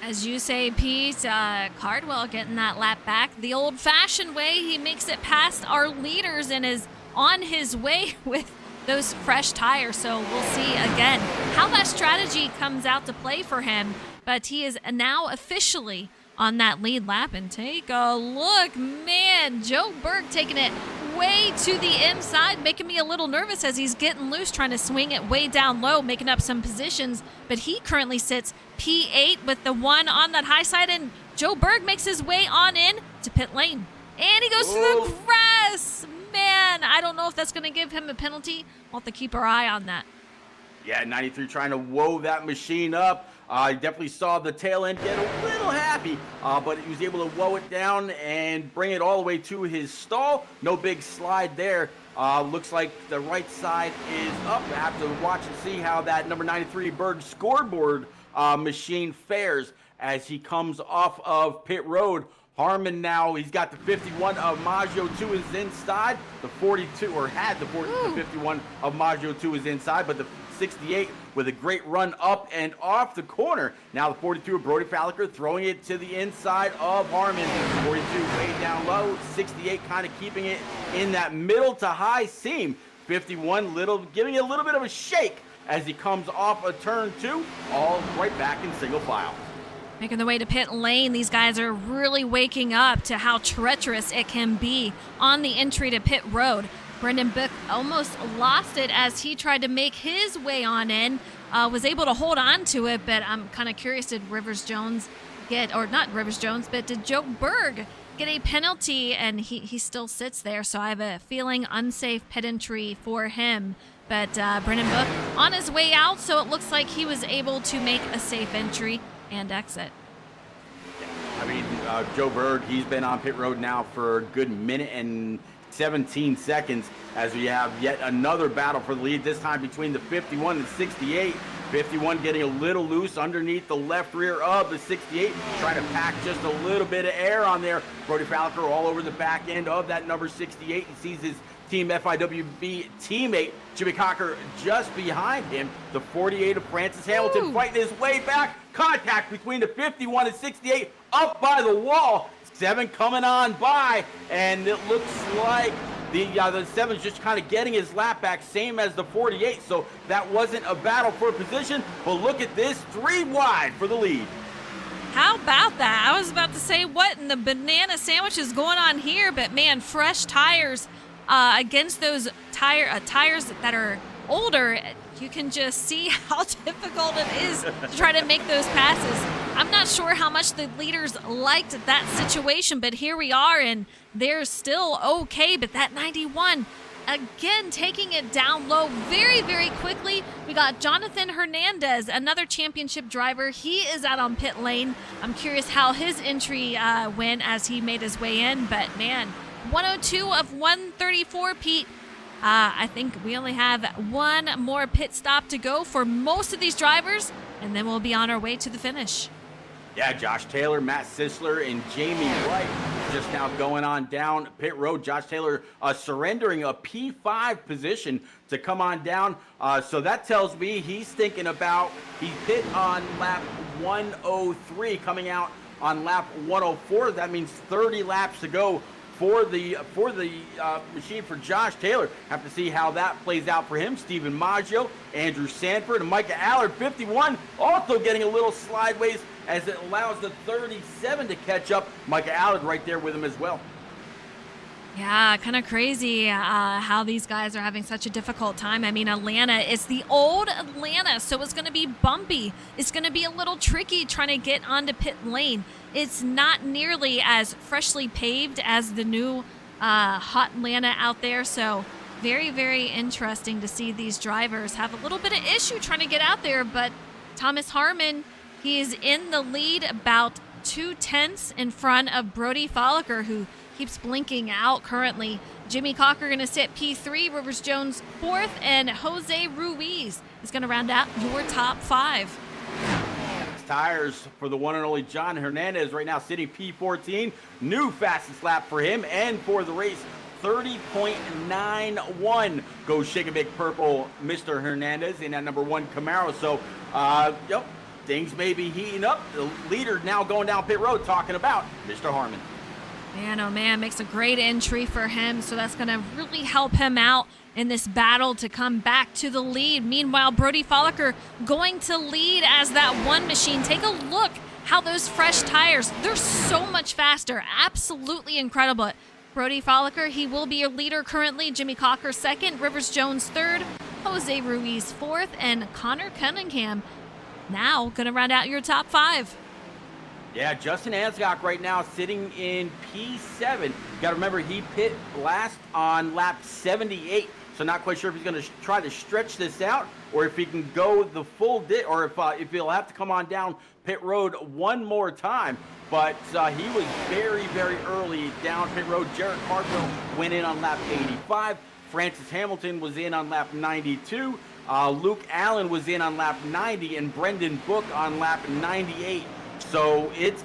As you say, Pete, Cardwell getting that lap back the old-fashioned way. He makes it past our leaders and is on his way with those fresh tires. So we'll see again how that strategy comes out to play for him. But he is now officially on that lead lap. And take a look, man, Joe Berg taking it way to the inside, making me a little nervous as he's getting loose, trying to swing it way down low, making up some positions. But he currently sits P8 with the one on that high side, and Joe Berg makes his way on in to pit lane. And he goes to the grass. Man, I don't know if that's going to give him a penalty. We'll have to keep our eye on that. Yeah, 93 trying to woe that machine up. I definitely saw the tail end get a little happy, but he was able to woe it down and bring it all the way to his stall. No big slide there. Looks like the right side is up. I have to watch and see how that number 93 Berg scoreboard machine fares as he comes off of pit road. Harmon now, he's got the 51 of Maggio 2 is inside. The 42, or had the 51 of Maggio 2 is inside, but the 68 with a great run up and off the corner. Now the 42 of Brody Falliker throwing it to the inside of Harmon. 42 way down low. 68 kind of keeping it in that middle to high seam. 51 giving it a little bit of a shake as he comes off a turn 2, all right back in single file. Making the way to pit lane, these guys are really waking up to how treacherous it can be on the entry to pit road. Brendan Book almost lost it as he tried to make his way on in, was able to hold on to it, but I'm kind of curious, did Rivers Jones get, or not Rivers Jones, but did Joe Berg get a penalty? And he still sits there, so I have a feeling unsafe pit entry for him. But Brendan Book on his way out, so it looks like he was able to make a safe entry and exit. I mean, Joe Berg, he's been on pit road now for a good minute and 17 seconds as we have yet another battle for the lead, this time between the 51 and 68. 51 getting a little loose underneath the left rear of the 68, trying to pack just a little bit of air on there. Brody Falliker all over the back end of that number 68 and sees his Team FIWB teammate Jimmy Cocker just behind him. The 48 of Francis Hamilton fighting his way back. Contact between the 51 and 68 up by the wall. 7 coming on by, and it looks like the 7's just kind of getting his lap back, same as the 48. So that wasn't a battle for position, but look at this, 3 wide for the lead. How about that? I was about to say, what in the banana sandwich is going on here? But man, fresh tires against those tires that are older, you can just see how difficult it is to try to make those passes. I'm not sure how much the leaders liked that situation, but here we are, and they're still okay. But that 91, again, taking it down low very, very quickly. We got Jonathan Hernandez, another championship driver. He is out on pit lane. I'm curious how his entry went as he made his way in, but man, 102 of 134, Pete. I think we only have one more pit stop to go for most of these drivers, and then we'll be on our way to the finish. Yeah, Josh Taylor, Matt Sisler, and Jamie Wright just now going on down pit road. Josh Taylor surrendering a P5 position to come on down. So that tells me he's thinking about, he pit on lap 103, coming out on lap 104. That means 30 laps to go for the machine for Josh Taylor. Have to see how that plays out for him. Stephen Maggio, Andrew Sanford, and Micah Allard, 51, also getting a little slideways as it allows the 37 to catch up. Micah Allard right there with him as well. Yeah, kind of crazy how these guys are having such a difficult time. I mean, Atlanta is the old Atlanta, so it's going to be bumpy. It's going to be a little tricky trying to get onto pit lane. It's not nearly as freshly paved as the new hot Atlanta out there, so very, very interesting to see these drivers have a little bit of issue trying to get out there. But Thomas Harmon, he's in the lead about 2/10 in front of Brody Falliker, who keeps blinking out currently. Jimmy Cocker going to sit P3, Rivers Jones 4th, and Jose Ruiz is going to round out your top 5. Tires for the one and only John Hernandez right now sitting P14. New fastest lap for him and for the race, 30.91. Go shake a big purple, Mr. Hernandez in that number 1 Camaro. So, things may be heating up. The leader now going down pit road talking about Mr. Harmon. Man, oh man, makes a great entry for him. So that's going to really help him out in this battle to come back to the lead. Meanwhile, Brody Folliker going to lead as that one machine. Take a look how those fresh tires, they're so much faster. Absolutely incredible. Brody Folliker, he will be your leader currently. Jimmy Cocker second, Rivers Jones third, Jose Ruiz fourth, and Connor Cunningham now going to round out your top 5. Yeah, Justin Anscock right now sitting in P7. You got to remember, he pit last on lap 78, so not quite sure if he's going to try to stretch this out or if he can go the full or if he'll have to come on down pit road one more time. But he was very, very early down pit road. Jared Cargill went in on lap 85. Francis Hamilton was in on lap 92. Luke Allen was in on lap 90, and Brendan Book on lap 98. So it's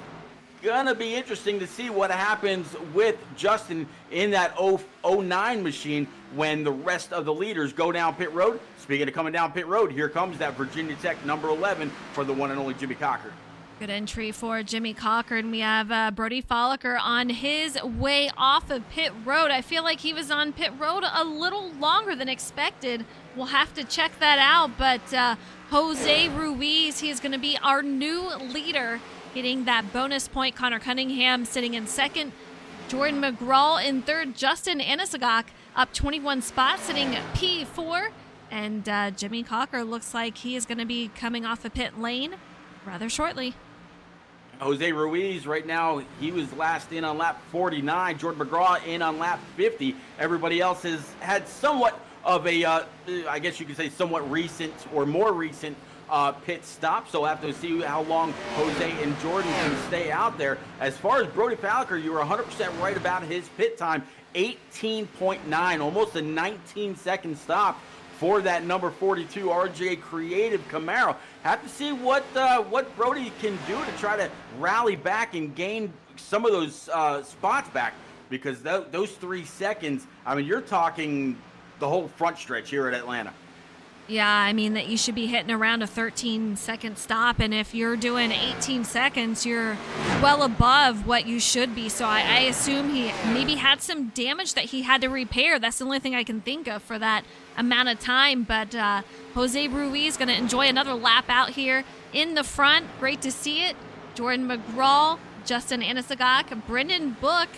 going to be interesting to see what happens with Justin in that 09 machine when the rest of the leaders go down pit road. Speaking of coming down pit road, here comes that Virginia Tech number 11 for the one and only Jimmy Cocker. Good entry for Jimmy Cocker, and we have Brody Folliker on his way off of pit road. I feel like he was on pit road a little longer than expected. We'll have to check that out, but Jose Ruiz, he is going to be our new leader, getting that bonus point. Connor Cunningham sitting in second, Jordan McGraw in third, Justin Anisagak up 21 spots, sitting at P4, and Jimmy Cocker looks like he is going to be coming off a pit lane rather shortly. Jose Ruiz right now, he was last in on lap 49. Jordan McGraw in on lap 50. Everybody else has had somewhat of a, I guess you could say somewhat recent or more recent pit stop. So we'll have to see how long Jose and Jordan can stay out there. As far as Brody Folliker, you were 100% right about his pit time. 18.9, almost a 19-second stop for that number 42 RJ Creative Camaro. Have to see what Brody can do to try to rally back and gain some of those spots back, because those 3 seconds, I mean, you're talking the whole front stretch here at Atlanta. Yeah, I mean that you should be hitting around a 13-second stop, and if you're doing 18 seconds, you're well above what you should be. So I assume he maybe had some damage that he had to repair. That's the only thing I can think of for that amount of time. But Jose Ruiz going to enjoy another lap out here in the front. Great to see it. Jordan McGraw, Justin Anisagak, Brendan Book,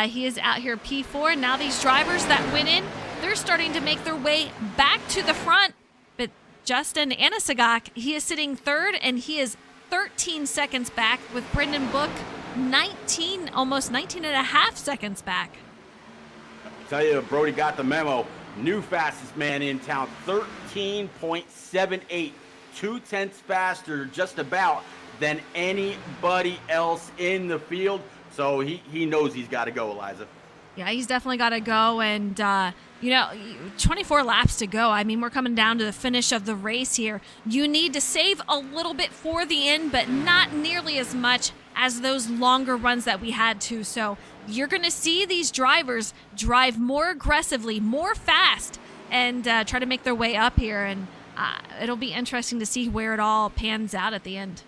he is out here P4. Now these drivers that went in, they're starting to make their way back to the front. But Justin Anisagak, he is sitting third, and he is 13 seconds back, with Brendan Book 19, almost 19 and a half seconds back. I tell you, Brody got the memo. New fastest man in town, 13.78, 0.2 faster just about than anybody else in the field. So he knows he's got to go, Eliza. Yeah, he's definitely got to go, and 24 laps to go. I mean, we're coming down to the finish of the race here. You need to save a little bit for the end, but not nearly as much as those longer runs that we had to. So you're going to see these drivers drive more aggressively, more fast, and try to make their way up here, and it'll be interesting to see where it all pans out at the end.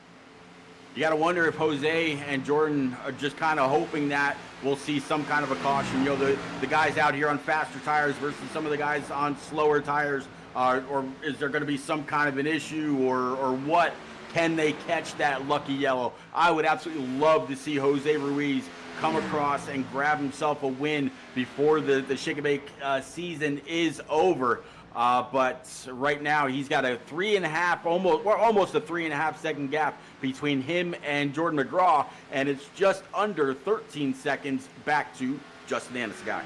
You got to wonder if Jose and Jordan are just kind of hoping that we'll see some kind of a caution. You know, the guys out here on faster tires versus some of the guys on slower tires, or is there going to be some kind of an issue, or what? Can they catch that lucky yellow? I would absolutely love to see Jose Ruiz come across and grab himself a win before the Shake and Bake season is over. But right now he's got a 3.5, almost a 3.5 second gap between him and Jordan McGraw, and it's just under 13 seconds back to Justin Anisagak.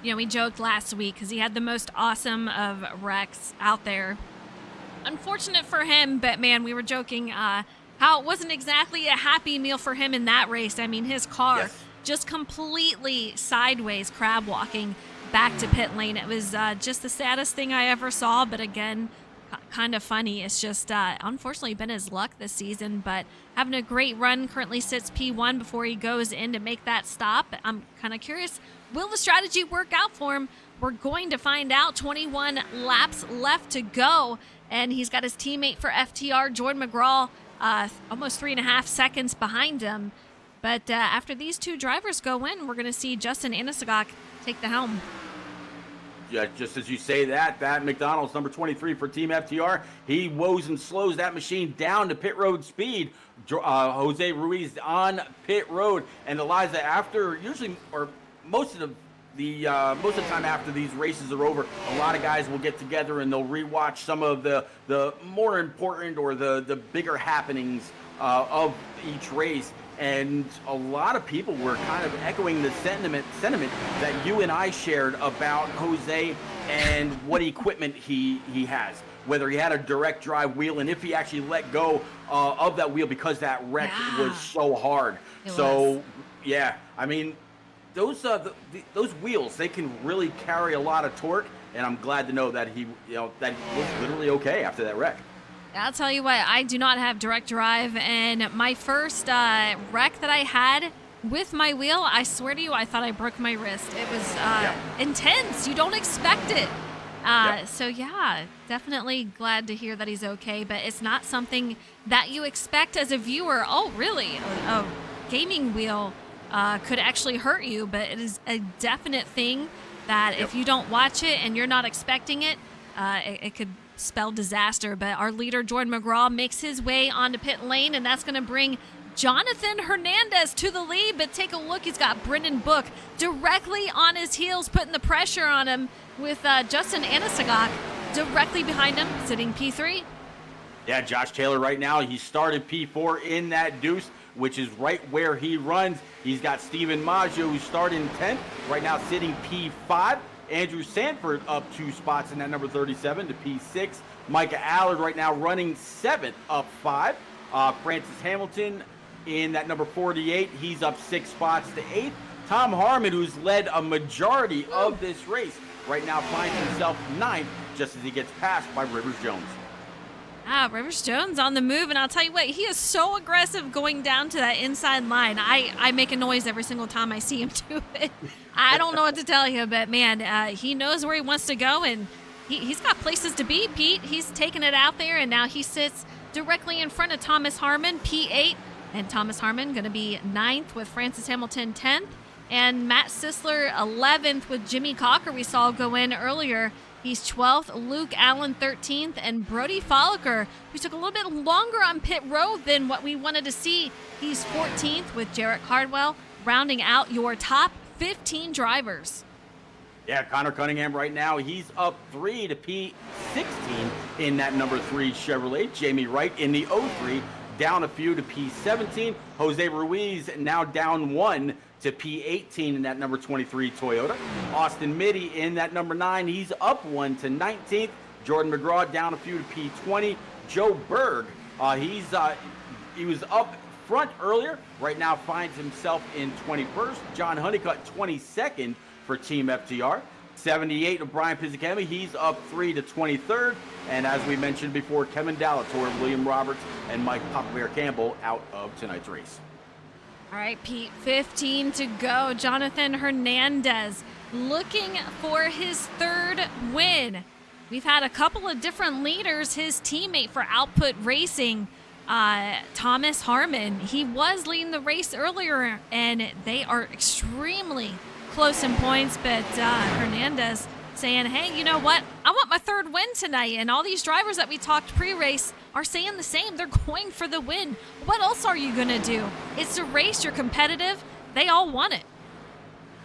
You know, we joked last week because he had the most awesome of wrecks out there. Unfortunate for him, but man, we were joking how it wasn't exactly a happy meal for him in that race. I mean, his car just completely sideways crab walking back to pit lane. It was just the saddest thing I ever saw, but again, kind of funny. It's just unfortunately been his luck this season, but having a great run. Currently sits P1 before he goes in to make that stop. I'm kind of curious, will the strategy work out for him? We're going to find out. 21 laps left to go, and he's got his teammate for FTR, Jordan McGraw, almost 3.5 seconds behind him. But after these two drivers go in, we're going to see Justin Anasagak take the helm. Yeah, just as you say that, McDonald's number 23 for Team FTR, he woes and slows that machine down to pit road speed. Jose Ruiz on pit road, and Eliza, after usually or most of the time after these races are over, a lot of guys will get together and they'll rewatch some of the more important or the bigger happenings of each race. And a lot of people were kind of echoing the sentiment that you and I shared about Jose and what equipment he has, whether he had a direct drive wheel and if he actually let go of that wheel because that wreck was so hard. Yeah, I mean, those wheels, they can really carry a lot of torque, and I'm glad to know that he was literally okay after that wreck. I'll tell you what, I do not have direct drive, and my first wreck that I had with my wheel, I swear to you, I thought I broke my wrist. It was intense. You don't expect it. So yeah, definitely glad to hear that he's okay, but it's not something that you expect as a viewer. Oh, really? A gaming wheel could actually hurt you, but it is a definite thing that if you don't watch it and you're not expecting it, it could spell disaster. But our leader, Jordan McGraw, makes his way onto pit lane, and that's going to bring Jonathan Hernandez to the lead. But take a look, he's got Brendan Book directly on his heels, putting the pressure on him with Justin Anasagak directly behind him, sitting P3. Yeah, Josh Taylor right now, he started P4 in that deuce, which is right where he runs. He's got Steven Maggio, who started in 10th, right now sitting P5. Andrew Sanford up 2 spots in that number 37 to P6. Micah Allard right now running 7th, up 5. Francis Hamilton in that number 48. He's up 6 spots to 8th. Tom Harmon, who's led a majority of this race, right now finds himself 9th just as he gets passed by Rivers Jones. Rivers Jones on the move, and I'll tell you what, he is so aggressive going down to that inside line. I make a noise every single time I see him do it. I don't know what to tell you, but man, he knows where he wants to go, and he's got places to be, Pete. He's taking it out there, and now he sits directly in front of Thomas Harmon, P8, and Thomas Harmon going to be 9th with Francis Hamilton 10th, and Matt Sisler 11th with Jimmy Cocker we saw go in earlier. He's 12th, Luke Allen 13th, and Brody Folliker, who took a little bit longer on pit road than what we wanted to see. He's 14th with Jarrett Cardwell, rounding out your top 15 drivers. Yeah, Connor Cunningham right now, he's up 3 to P16 in that number 3 Chevrolet. Jamie Wright in the 03, down a few to P17. Jose Ruiz now down 1 to P18 in that number 23 Toyota. Austin Mitty in that number 9, he's up 1 to 19th. Jordan McGraw down a few to P20. Joe Berg, he was up front earlier, right now finds himself in 21st. John Honeycutt 22nd for Team FTR. 78 of Brian Pizzicami, he's up 3 to 23rd. And as we mentioned before, Kevin Dallator, William Roberts, and Mike Papa Bear Campbell out of tonight's race. All right, Pete, 15 to go. Jonathan Hernandez looking for his 3rd win. We've had a couple of different leaders. His teammate for Output Racing, Thomas Harmon, he was leading the race earlier, and they are extremely close in points. But Hernandez saying, hey, you know what? I want my 3rd win tonight. And all these drivers that we talked pre-race are saying the same. They're going for the win. What else are you going to do? It's a race. You're competitive. They all want it.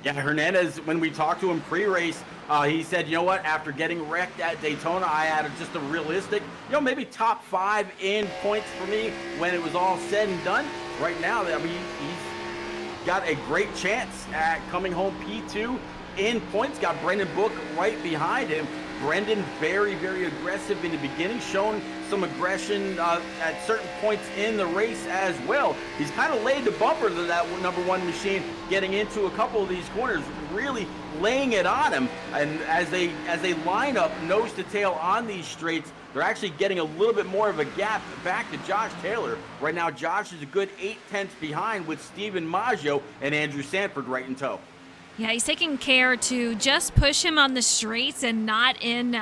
Yeah, Hernandez, when we talked to him pre-race, he said, you know what, after getting wrecked at Daytona, I had just a realistic, maybe top 5 in points for me when it was all said and done. Right now, I mean, he's got a great chance at coming home P2 in points. Got Brendan Book right behind him. Brendan very, very aggressive in the beginning, shown some aggression at certain points in the race as well. He's kind of laid the bumper to that number 1 machine, getting into a couple of these corners, really laying it on him. And as they line up nose to tail on these straights, they're actually getting a little bit more of a gap back to Josh Taylor. Right now, Josh is a good 0.8 behind with Steven Maggio and Andrew Sanford right in tow. Yeah, he's taking care to just push him on the straights and not in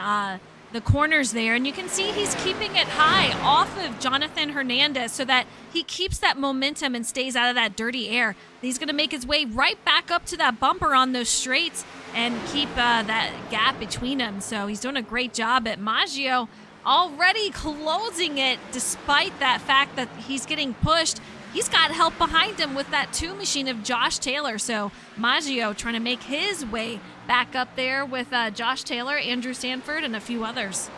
the corners there, and you can see he's keeping it high off of Jonathan Hernandez so that he keeps that momentum and stays out of that dirty air. He's going to make his way right back up to that bumper on those straights and keep that gap between them. So he's doing a great job at Maggio, already closing it despite that fact that he's getting pushed. He's got help behind him with that 2 machine of Josh Taylor. So Maggio trying to make his way back up there with Josh Taylor, Andrew Sanford, and a few others.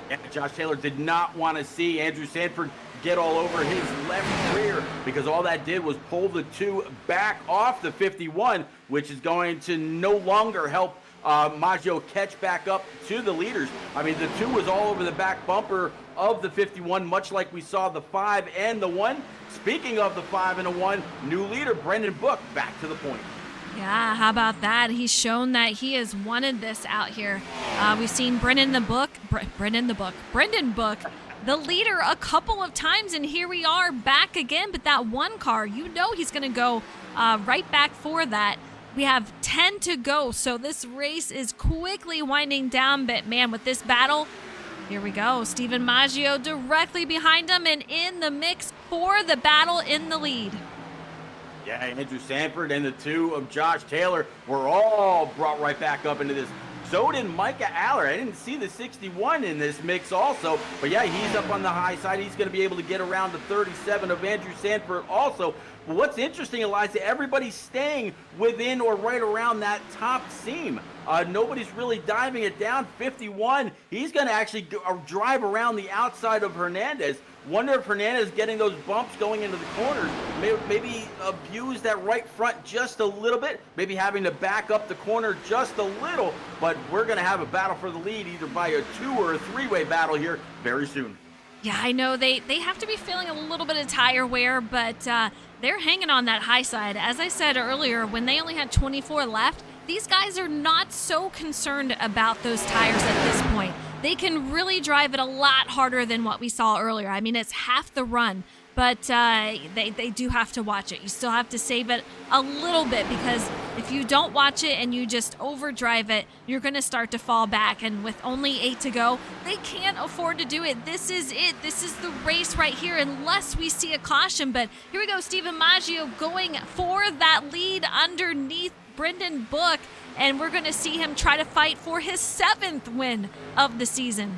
Yeah, Josh Taylor did not want to see Andrew Sanford get all over his left rear, because all that did was pull the 2 back off the 51, which is going to no longer help Maggio catch back up to the leaders. I mean, the 2 was all over the back bumper of the 51, much like we saw the 5 and the 1. Speaking of the 5 and the 1, new leader Brendan Book back to the point. Yeah, how about that? He's shown that he has wanted this out here. We've seen Brendan Book, the leader, a couple of times, and here we are back again. But that 1 car, you know he's going to go right back for that. We have 10 to go, so this race is quickly winding down. But man, with this battle, here we go. Stephen Maggio directly behind him and in the mix for the battle in the lead. Yeah, Andrew Sanford and the 2 of Josh Taylor were all brought right back up into this. So did Micah Aller. I didn't see the 61 in this mix also, but yeah, he's up on the high side. He's going to be able to get around the 37 of Andrew Sanford also. But what's interesting, Eliza, everybody's staying within or right around that top seam. Nobody's really diving it down. 51, he's going to actually drive around the outside of Hernandez. Wonder if Hernandez getting those bumps going into the corners, maybe abuse that right front just a little bit, maybe having to back up the corner just a little, but we're going to have a battle for the lead, either by a 2 or a 3-way battle here very soon. Yeah, I know they have to be feeling a little bit of tire wear, but they're hanging on that high side. As I said earlier, when they only had 24 left, these guys are not so concerned about those tires at this point. They can really drive it a lot harder than what we saw earlier. I mean, it's half the run, but they do have to watch it. You still have to save it a little bit, because if you don't watch it and you just overdrive it, you're going to start to fall back. And with only 8 to go, they can't afford to do it. This is it. This is the race right here, unless we see a caution. But here we go, Stephen Maggio going for that lead underneath Brendan Book, and we're going to see him try to fight for his 7th win of the season.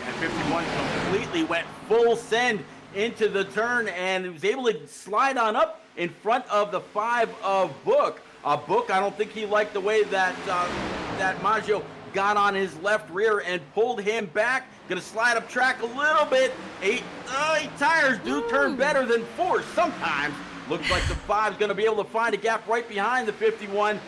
And 51 completely went full send into the turn and was able to slide on up in front of the 5 of Book. Book, I don't think he liked the way that that Maggio got on his left rear and pulled him back. Going to slide up track a little bit. 8 tires do turn better than 4 sometimes. Looks like the 5 is going to be able to find a gap right behind the 51.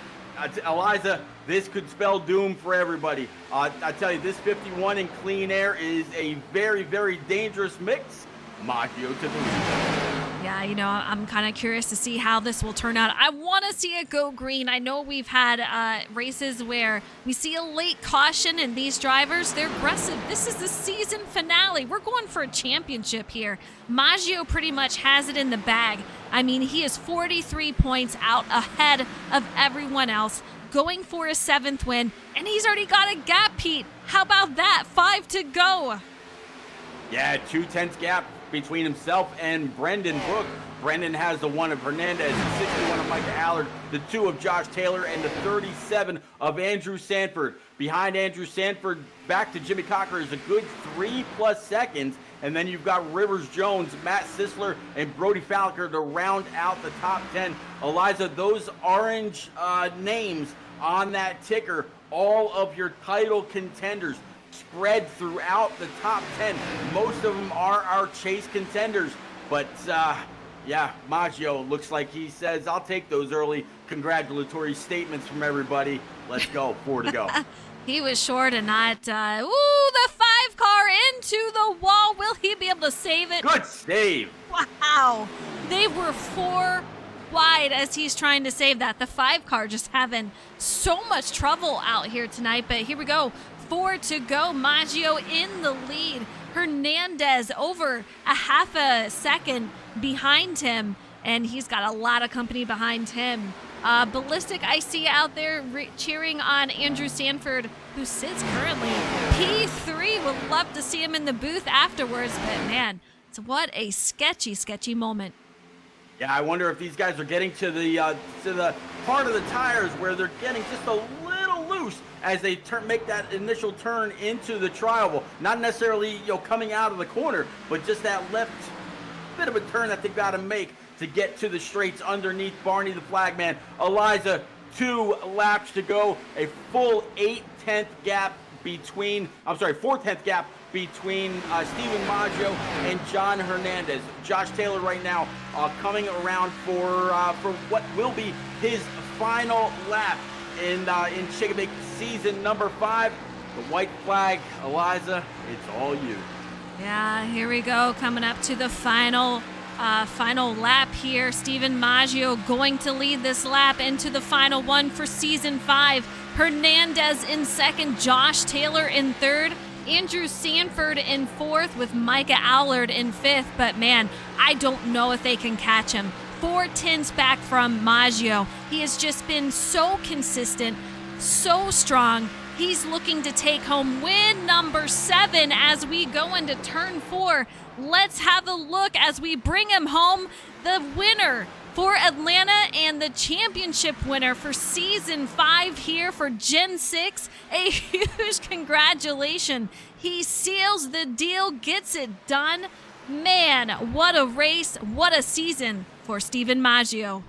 Eliza, this could spell doom for everybody. I tell you, this 51 in clean air is a very, very dangerous mix. Maggio to the lead. Yeah, you know, I'm kind of curious to see how this will turn out. I want to see it go green. I know we've had races where we see a late caution, and these drivers, they're aggressive. This is the season finale. We're going for a championship here. Maggio pretty much has it in the bag. I mean, he is 43 points out ahead of everyone else, going for his 7th win, and he's already got a gap, Pete. How about that? 5 to go. Yeah, 2/10 gap between himself and Brendan Book. Brendan has the 1 of Hernandez, the 61 of Micah Allard, the 2 of Josh Taylor, and the 37 of Andrew Sanford. Behind Andrew Sanford, back to Jimmy Cocker is a good 3+ seconds. And then you've got Rivers Jones, Matt Sisler, and Brody Falker to round out the top 10. Eliza, those orange names on that ticker, all of your title contenders spread throughout the top 10. Most of them are our chase contenders. But, yeah, Maggio looks like he says, I'll take those early congratulatory statements from everybody. Let's go. 4 to go. He was sure to not. The 5 car into the wall. Will he be able to save it? Good save. Wow. They were 4 wide as he's trying to save that. The 5 car just having so much trouble out here tonight. But here we go. 4 to go. Maggio in the lead. Hernandez over a half a second behind him. And he's got a lot of company behind him. Ballistic, I see out there cheering on Andrew Sanford, who sits currently P3. Would love to see him in the booth afterwards, but man, what a sketchy moment. Yeah, I wonder if these guys are getting to the part of the tires where they're getting just a little loose as they make that initial turn into the tri-oval. Not necessarily, coming out of the corner, but just that left bit of a turn that they've got to make to get to the straights underneath Barney the Flagman. Eliza, 2 laps to go, a full 4/10 gap between Steven Maggio and John Hernandez. Josh Taylor right now coming around for what will be his final lap in Shake and Bake season number 5. The white flag, Eliza, it's all you. Yeah, here we go, coming up to the final lap here. Steven Maggio going to lead this lap into the final one for season 5. Hernandez in second, Josh Taylor in third, Andrew Sanford in fourth with Micah Allard in fifth. But man, I don't know if they can catch him. 4 tenths back from Maggio. He has just been so consistent, so strong. He's looking to take home win number 7 as we go into turn 4. Let's have a look as we bring him home, the winner for Atlanta and the championship winner for season 5 here for Gen 6. A huge congratulations. He seals the deal, gets it done. Man, what a race, what a season for Steven Maggio.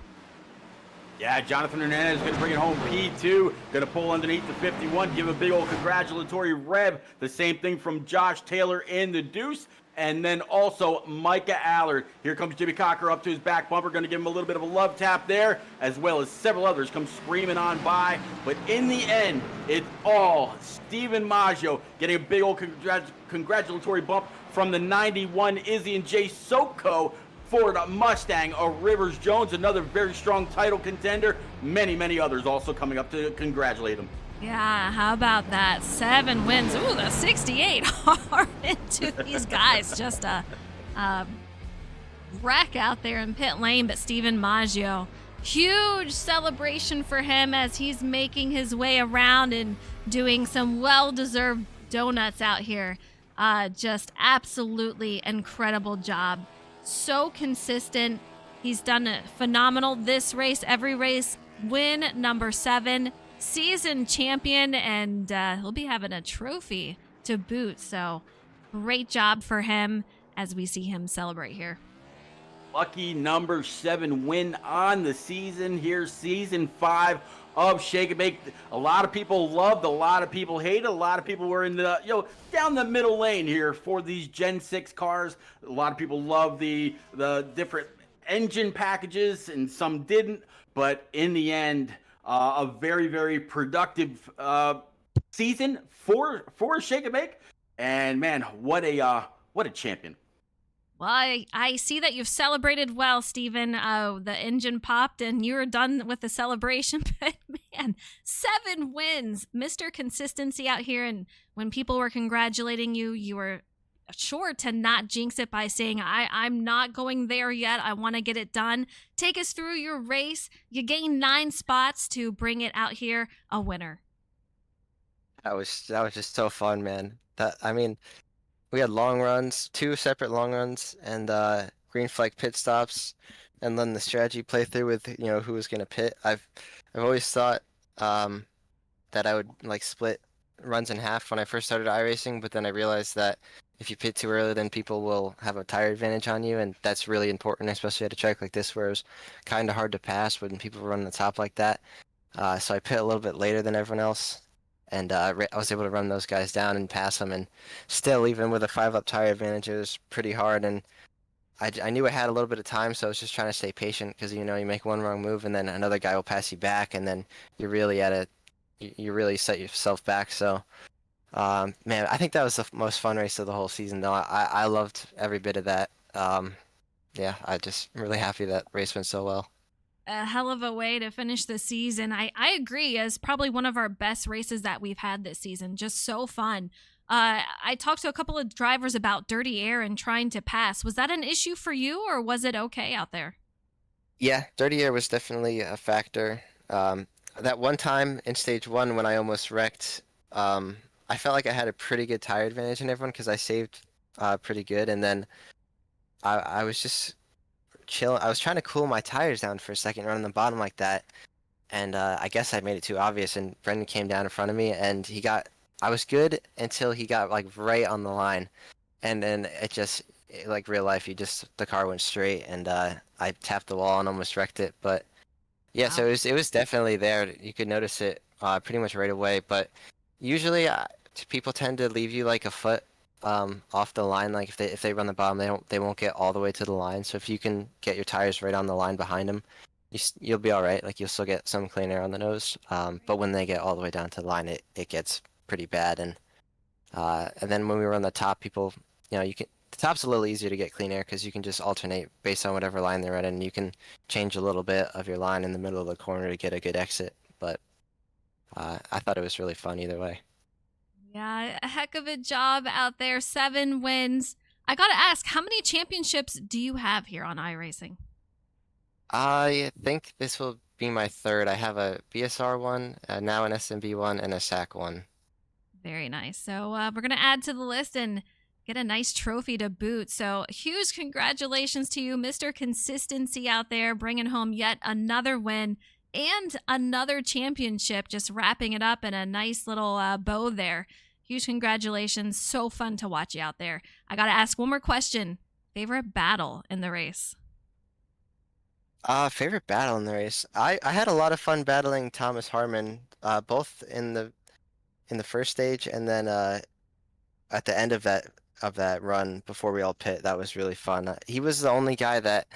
Yeah, Jonathan Hernandez is going to bring it home P2, going to pull underneath the 51, give a big old congratulatory rev. The same thing from Josh Taylor in the deuce. And then also Micah Allard. Here comes Jimmy Cocker up to his back bumper, going to give him a little bit of a love tap there, as well as several others come screaming on by. But in the end, it's all Steven Maggio getting a big old congratulatory bump from the 91 Izzy and Jay Soko Ford Mustang of Rivers Jones, another very strong title contender. Many others also coming up to congratulate him. Yeah, how about that? 7 wins. Ooh, the 68 hard into these guys. Just a wreck out there in pit lane, but Steven Maggio. Huge celebration for him as he's making his way around and doing some well-deserved donuts out here. Just absolutely incredible job. So consistent. He's done it phenomenal this race, every race. Win number 7, season champion, and he'll be having a trophy to boot. So great job for him as we see him celebrate here. Lucky number 7 win on the season here, season 5 of Shake and Bake. A lot of people loved, a lot of people hated, a lot of people were in the down the middle lane here for these Gen 6 cars. A lot of people love the different engine packages, and some didn't. But in the end, a very productive season for Shake and Bake. And man, what a champion. Well, I see that you've celebrated well, Steven. The engine popped and you were done with the celebration. But man, 7 wins. Mr. Consistency out here. And when people were congratulating you, you were sure to not jinx it by saying, I'm not going there yet. I want to get it done. Take us through your race. You gained 9 spots to bring it out here a winner. That was just so fun, man. We had long runs, 2 separate long runs, and green flag pit stops, and then the strategy playthrough with who was gonna pit. I've always thought that I would split runs in half when I first started iRacing, but then I realized that if you pit too early, then people will have a tire advantage on you, and that's really important, especially at a track like this where it was kind of hard to pass when people run the top like that. So I pit a little bit later than everyone else. And I was able to run those guys down and pass them, and still, even with a 5-lap tire advantage, it was pretty hard. And I knew I had a little bit of time, so I was just trying to stay patient because you make one wrong move, and then another guy will pass you back, and then you're really you really set yourself back. So, man, I think that was the most fun race of the whole season, though. I loved every bit of that. Yeah, I'm just really happy that race went so well. A hell of a way to finish the season. I agree, as probably one of our best races that we've had this season. Just so fun. I talked to a couple of drivers about dirty air and trying to pass. Was that an issue for you, or was it okay out there? Yeah, dirty air was definitely a factor. That one time in stage one when I almost wrecked, I felt like I had a pretty good tire advantage in everyone because I saved pretty good, and then I was just chilling. I was trying to cool my tires down for a second, running the bottom like that, and I guess I made it too obvious. And Brendan came down in front of me, and he got. I was good until he got like right on the line, and then like real life, the car went straight, and I tapped the wall and almost wrecked it. But yeah, so Wow. it was definitely there. You could notice it pretty much right away. But usually, people tend to leave you like a foot off the line. Like if they run the bottom, they won't get all the way to the line. So if you can get your tires right on the line behind them, you'll be all right. Like you'll still get some clean air on the nose. But when they get all the way down to the line, it gets pretty bad. And then when we were on the top, people, you can. The top's a little easier to get clean air because you can just alternate based on whatever line they're in, and you can change a little bit of your line in the middle of the corner to get a good exit. But I thought it was really fun either way. Yeah, a heck of a job out there. 7 wins. I gotta ask, how many championships do you have here on iRacing? I think this will be my third. I have a BSR one, now an SMB one, and a SAC one. Very nice. So we're going to add to the list and get a nice trophy to boot. So huge congratulations to you, Mr. Consistency out there, bringing home yet another win and another championship, just wrapping it up in a nice little bow there. Huge congratulations. So fun to watch you out there. I got to ask one more question. Favorite battle in the race? Favorite battle in the race. I had a lot of fun battling Thomas Harmon, both in the first stage and then at the end of that run before we all pit. That was really fun. He was the only guy that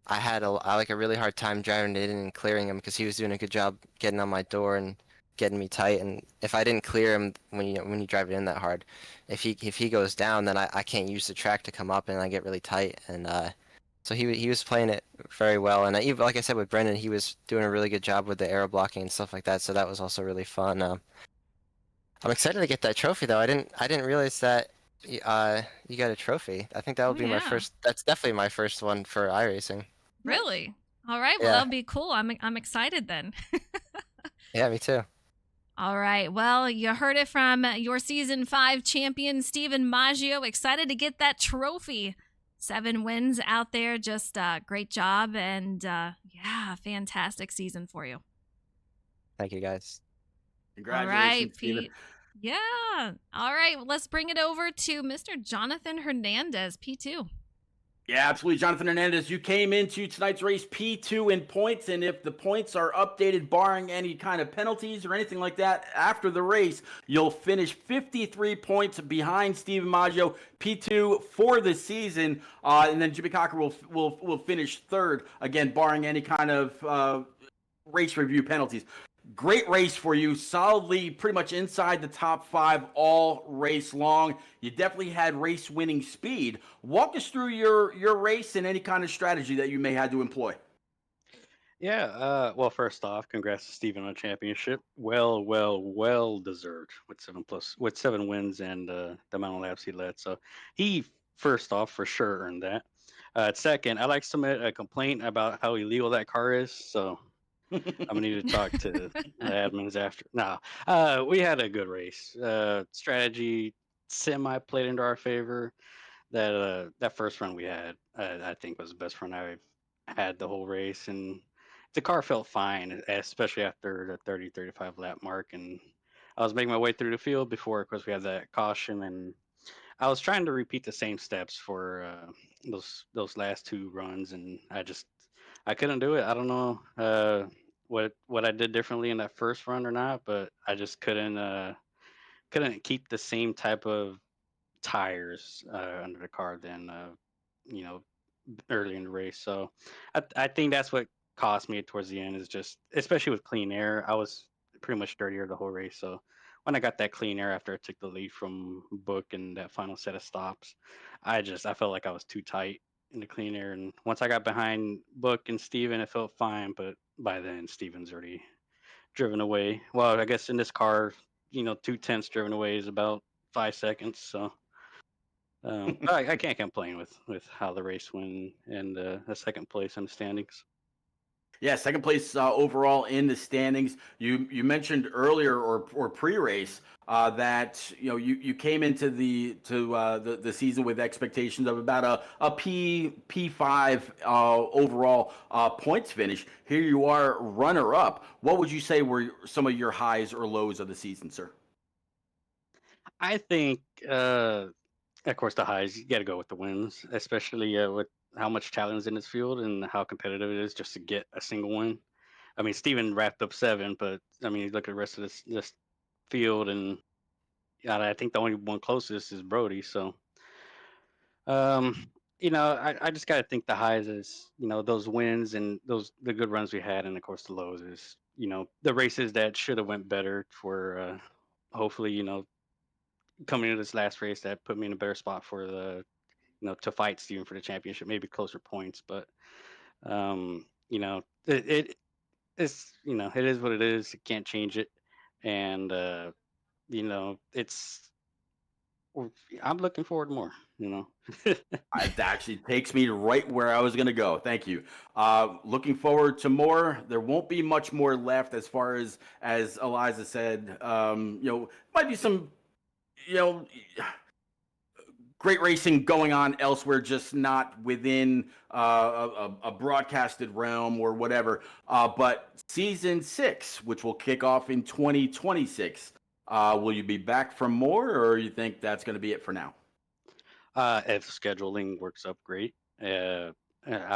I like a really hard time driving it in and clearing him because he was doing a good job getting on my door and getting me tight. And if I didn't clear him when you drive it in that hard, if he goes down, then I can't use the track to come up and I get really tight. And so he was playing it very well. And even like I said with Brendan, he was doing a really good job with the aero blocking and stuff like that. So that was also really fun. I'm excited to get that trophy though. I didn't realize that you got a trophy. I think that Oh, would be my yeah. first. That's definitely my first one for iRacing. Really? All right. Well, Yeah. that'll be cool. I'm excited then. Yeah, me too. All right. Well, you heard it from your season 5 champion, Steven Maggio. Excited to get that trophy. 7 wins out there. Just great job. And yeah, fantastic season for you. Thank you guys. All right, Congratulations, Steven. Pete. Yeah. All right. Let's bring it over to Mr. Jonathan Hernandez, P2. Yeah, absolutely. Jonathan Hernandez, you came into tonight's race P2 in points, and if the points are updated, barring any kind of penalties or anything like that, after the race, you'll finish 53 points behind Steven Maggio, P2 for the season, and then Jimmy Cocker will finish third, again, barring any kind of race review penalties. Great race for you, solidly pretty much inside the top 5 all race long. You definitely had race winning speed. Walk us through your race and any kind of strategy that you may have to employ. Yeah. Well, first off, congrats to Steven on a championship. Well deserved with 7 wins and the amount of laps he led. So he, first off, for sure earned that. Second, I'd like to submit a complaint about how illegal that car is. So I'm gonna need to talk to the admins after. No, we had a good race. Strategy semi played into our favor. That first run we had, I think, was the best run I've had the whole race, and the car felt fine, especially after the 35 lap mark. And I was making my way through the field before, of course, we had that caution, and I was trying to repeat the same steps for those last 2 runs, and I couldn't do it. I don't know what I did differently in that first run or not, but I just couldn't keep the same type of tires under the car than you know early in the race. So I think that's what cost me towards the end, is just, especially with clean air, I was pretty much dirtier the whole race. So when I got that clean air after I took the lead from Book in that final set of stops, I felt like I was too tight in the clean air. And once I got behind Book and Steven, it felt fine. But by then, Steven's already driven away. Well, I guess in this car, 2/10 driven away is about 5 seconds. So I can't complain with how the race went and a second place in the standings. Yeah, second place overall in the standings. You mentioned earlier or pre-race that you came into the season with expectations of about a P5 overall points finish. Here you are, runner up. What would you say were some of your highs or lows of the season, sir? I think, of course, the highs, you got to go with the wins, especially with how much talent is in this field and how competitive it is just to get a single win. I mean, Steven wrapped up 7, but I mean, you look at the rest of this field, and I think the only one closest is Brody. So, um, I just got to think the highs is, those wins and the good runs we had, and of course the lows is, the races that should have went better for hopefully, coming into this last race that put me in a better spot for the, to fight Steven for the championship, maybe closer points, but it's, it is what it is. You can't change it, and it's. I'm looking forward to more. It actually takes me right where I was going to go. Thank you. Looking forward to more. There won't be much more left as far as Eliza said. Might be some, you know, great racing going on elsewhere, just not within a broadcasted realm or whatever. But season 6, which will kick off in 2026, will you be back for more, or you think that's going to be it for now? If scheduling works up great, I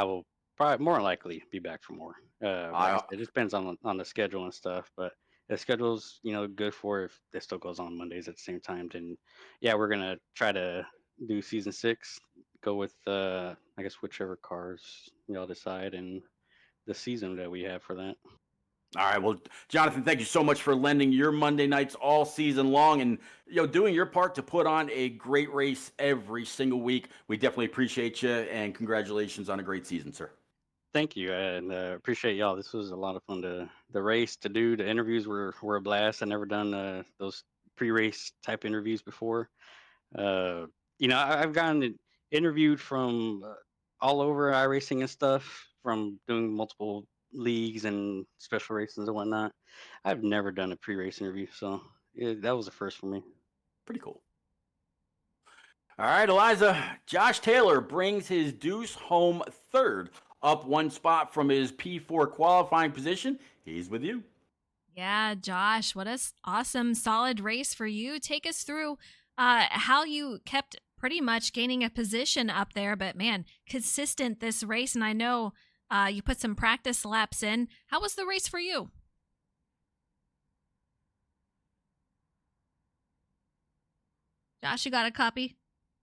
will probably more likely be back for more. It just depends on the schedule and stuff, but the schedule's good for if it still goes on Mondays at the same time. Then yeah, we're gonna try to do season 6. Go with I guess whichever cars y'all decide and the season that we have for that. All right. Well, Jonathan, thank you so much for lending your Monday nights all season long and doing your part to put on a great race every single week. We definitely appreciate you, and congratulations on a great season, sir. Thank you, and appreciate y'all. This was a lot of fun the race to do. The interviews were a blast. I never done those pre-race type interviews before. I've gotten interviewed from all over iRacing and stuff, from doing multiple leagues and special races and whatnot. I've never done a pre-race interview, so that was a first for me. Pretty cool. All right, Eliza. Josh Taylor brings his Deuce home third, up one spot from his P4 qualifying position. He's with you. Yeah, Josh, what a awesome, solid race for you. Take us through how you kept pretty much gaining a position up there, but man, consistent this race. And I know you put some practice laps in. How was the race for you? Josh, you got a copy?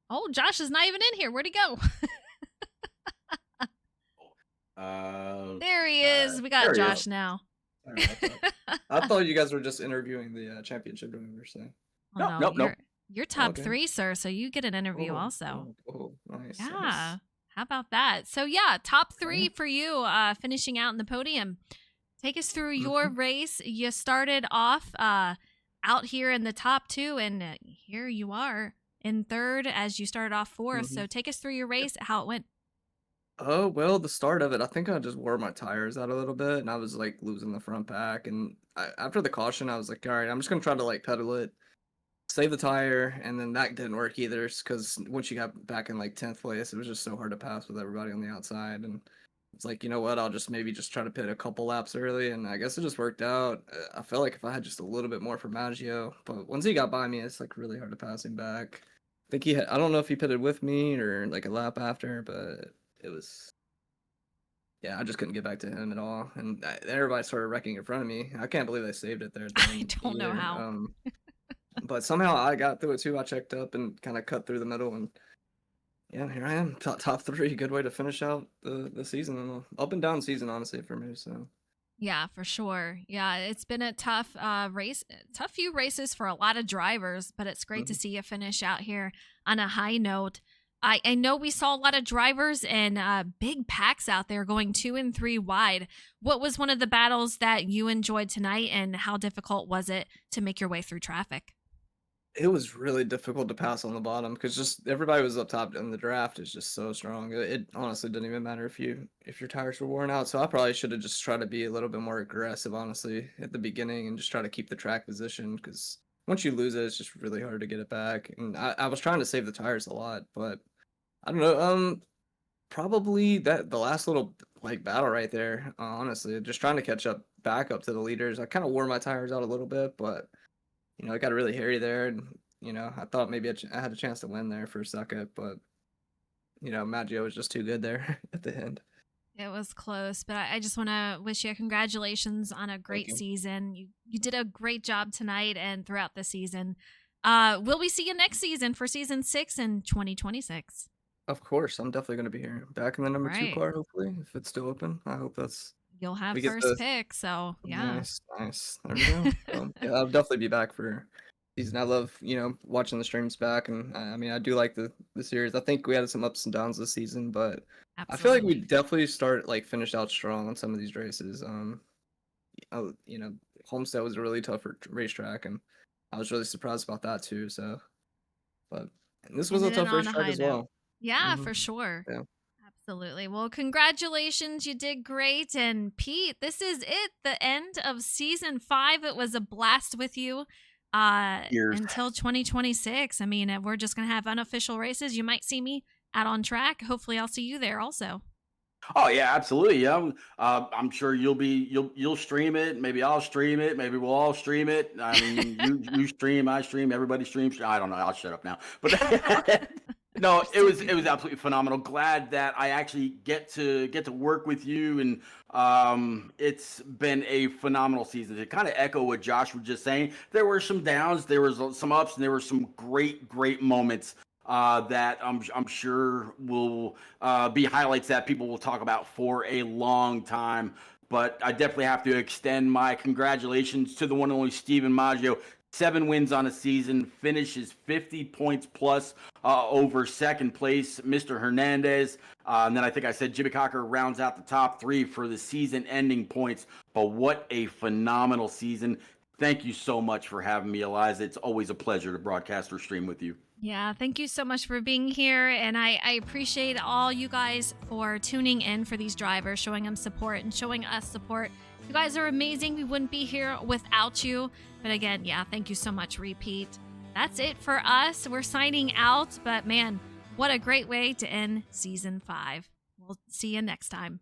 Oh, Josh is not even in here. Where'd he go? There he is. We got Josh now. I thought you guys were just interviewing the championship driver. So. Nope. You're top 3, sir, so you get an interview also. Nice. Yeah. Nice. How about that? So yeah, top 3 for you, finishing out in the podium. Take us through your race. You started off out here in the top 2, and here you are in third as you started off 4th. So take us through your race, how it went. Oh, well, the start of it, I think I just wore my tires out a little bit, and I was like losing the front pack. And after the caution, I was like, all right, I'm just gonna try to like pedal it, save the tire, and then that didn't work either, because once you got back in like 10th place, it was just so hard to pass with everybody on the outside. And it's like, you know what, I'll just maybe just try to pit a couple laps early, and I guess it just worked out. I felt like if I had just a little bit more for Maggio, but once he got by me, it's like really hard to pass him back. I think I don't know if he pitted with me or like a lap after, but it was, yeah, I just couldn't get back to him at all. And everybody started wrecking in front of me. I can't believe they saved it there. I don't know how. But somehow I got through it too. I checked up and kind of cut through the middle, and yeah, here I am, top 3. Good way to finish out the season, and up and down season, honestly, for me. So. Yeah, for sure. Yeah, it's been a tough tough few races for a lot of drivers, but it's great to see you finish out here on a high note. I know we saw a lot of drivers and big packs out there going 2 and 3 wide. What was one of the battles that you enjoyed tonight, and how difficult was it to make your way through traffic? It was really difficult to pass on the bottom because just everybody was up top and the draft is just so strong. It honestly didn't even matter if your tires were worn out. So I probably should have just tried to be a little bit more aggressive, honestly, at the beginning and just try to keep the track position because once you lose it, it's just really hard to get it back. And I was trying to save the tires a lot, but I don't know. Probably that the last little like battle right there. Honestly, just trying to catch up back up to the leaders. I kind of wore my tires out a little bit, but it got really hairy there, and I thought maybe I had a chance to win there for a second, but Maggio was just too good there at the end. It was close, but I just want to wish you congratulations on a great you. season. You did a great job tonight and throughout the season. Will we see you next season for season 6 in 2026? Of course, I'm definitely going to be here, back in the number 2 Right. car, hopefully, if it's still open. I hope that's You'll have we get first the pick, so yeah. nice. There we go. Yeah, I'll definitely be back for season. I love watching the streams back, and I mean I do like the series. I think we had some ups and downs this season, but I feel like we Absolutely. definitely finished out strong on some of these races. Homestead was a really tough racetrack, and I was really surprised about that too. So, but this was a Ended it tough on a racetrack high as note. well. Yeah, Mhm. for sure. Yeah. Absolutely. Well, congratulations. You did great. And Pete, this is it, the end of season 5. It was a blast with you. Years. Until 2026. I mean, we're just going to have unofficial races. You might see me out on track. Hopefully, I'll see you there also. Oh yeah, absolutely. Yeah, I'm sure you'll stream it. Maybe I'll stream it. Maybe we'll all stream it. I mean, you stream, I stream, everybody streams. I don't know. I'll shut up now. But no, it was absolutely phenomenal. Glad that I actually get to work with you, and it's been a phenomenal season. To kind of echo what Josh was just saying, there were some downs, there was some ups, and there were some great moments that I'm sure will be highlights that people will talk about for a long time. But I definitely have to extend my congratulations to the one and only Steven Maggio. 7 wins on a season, finishes 50 points plus over second place, Mr. Hernandez. And then I think I said Jimmy Cocker rounds out the top 3 for the season ending points. But what a phenomenal season. Thank you so much for having me, Eliza. It's always a pleasure to broadcast or stream with you. Yeah, thank you so much for being here. And I appreciate all you guys for tuning in for these drivers, showing them support and showing us support. You guys are amazing. We wouldn't be here without you. But again, yeah, thank you so much, Repeat. That's it for us. We're signing out. But man, what a great way to end season 5. We'll see you next time.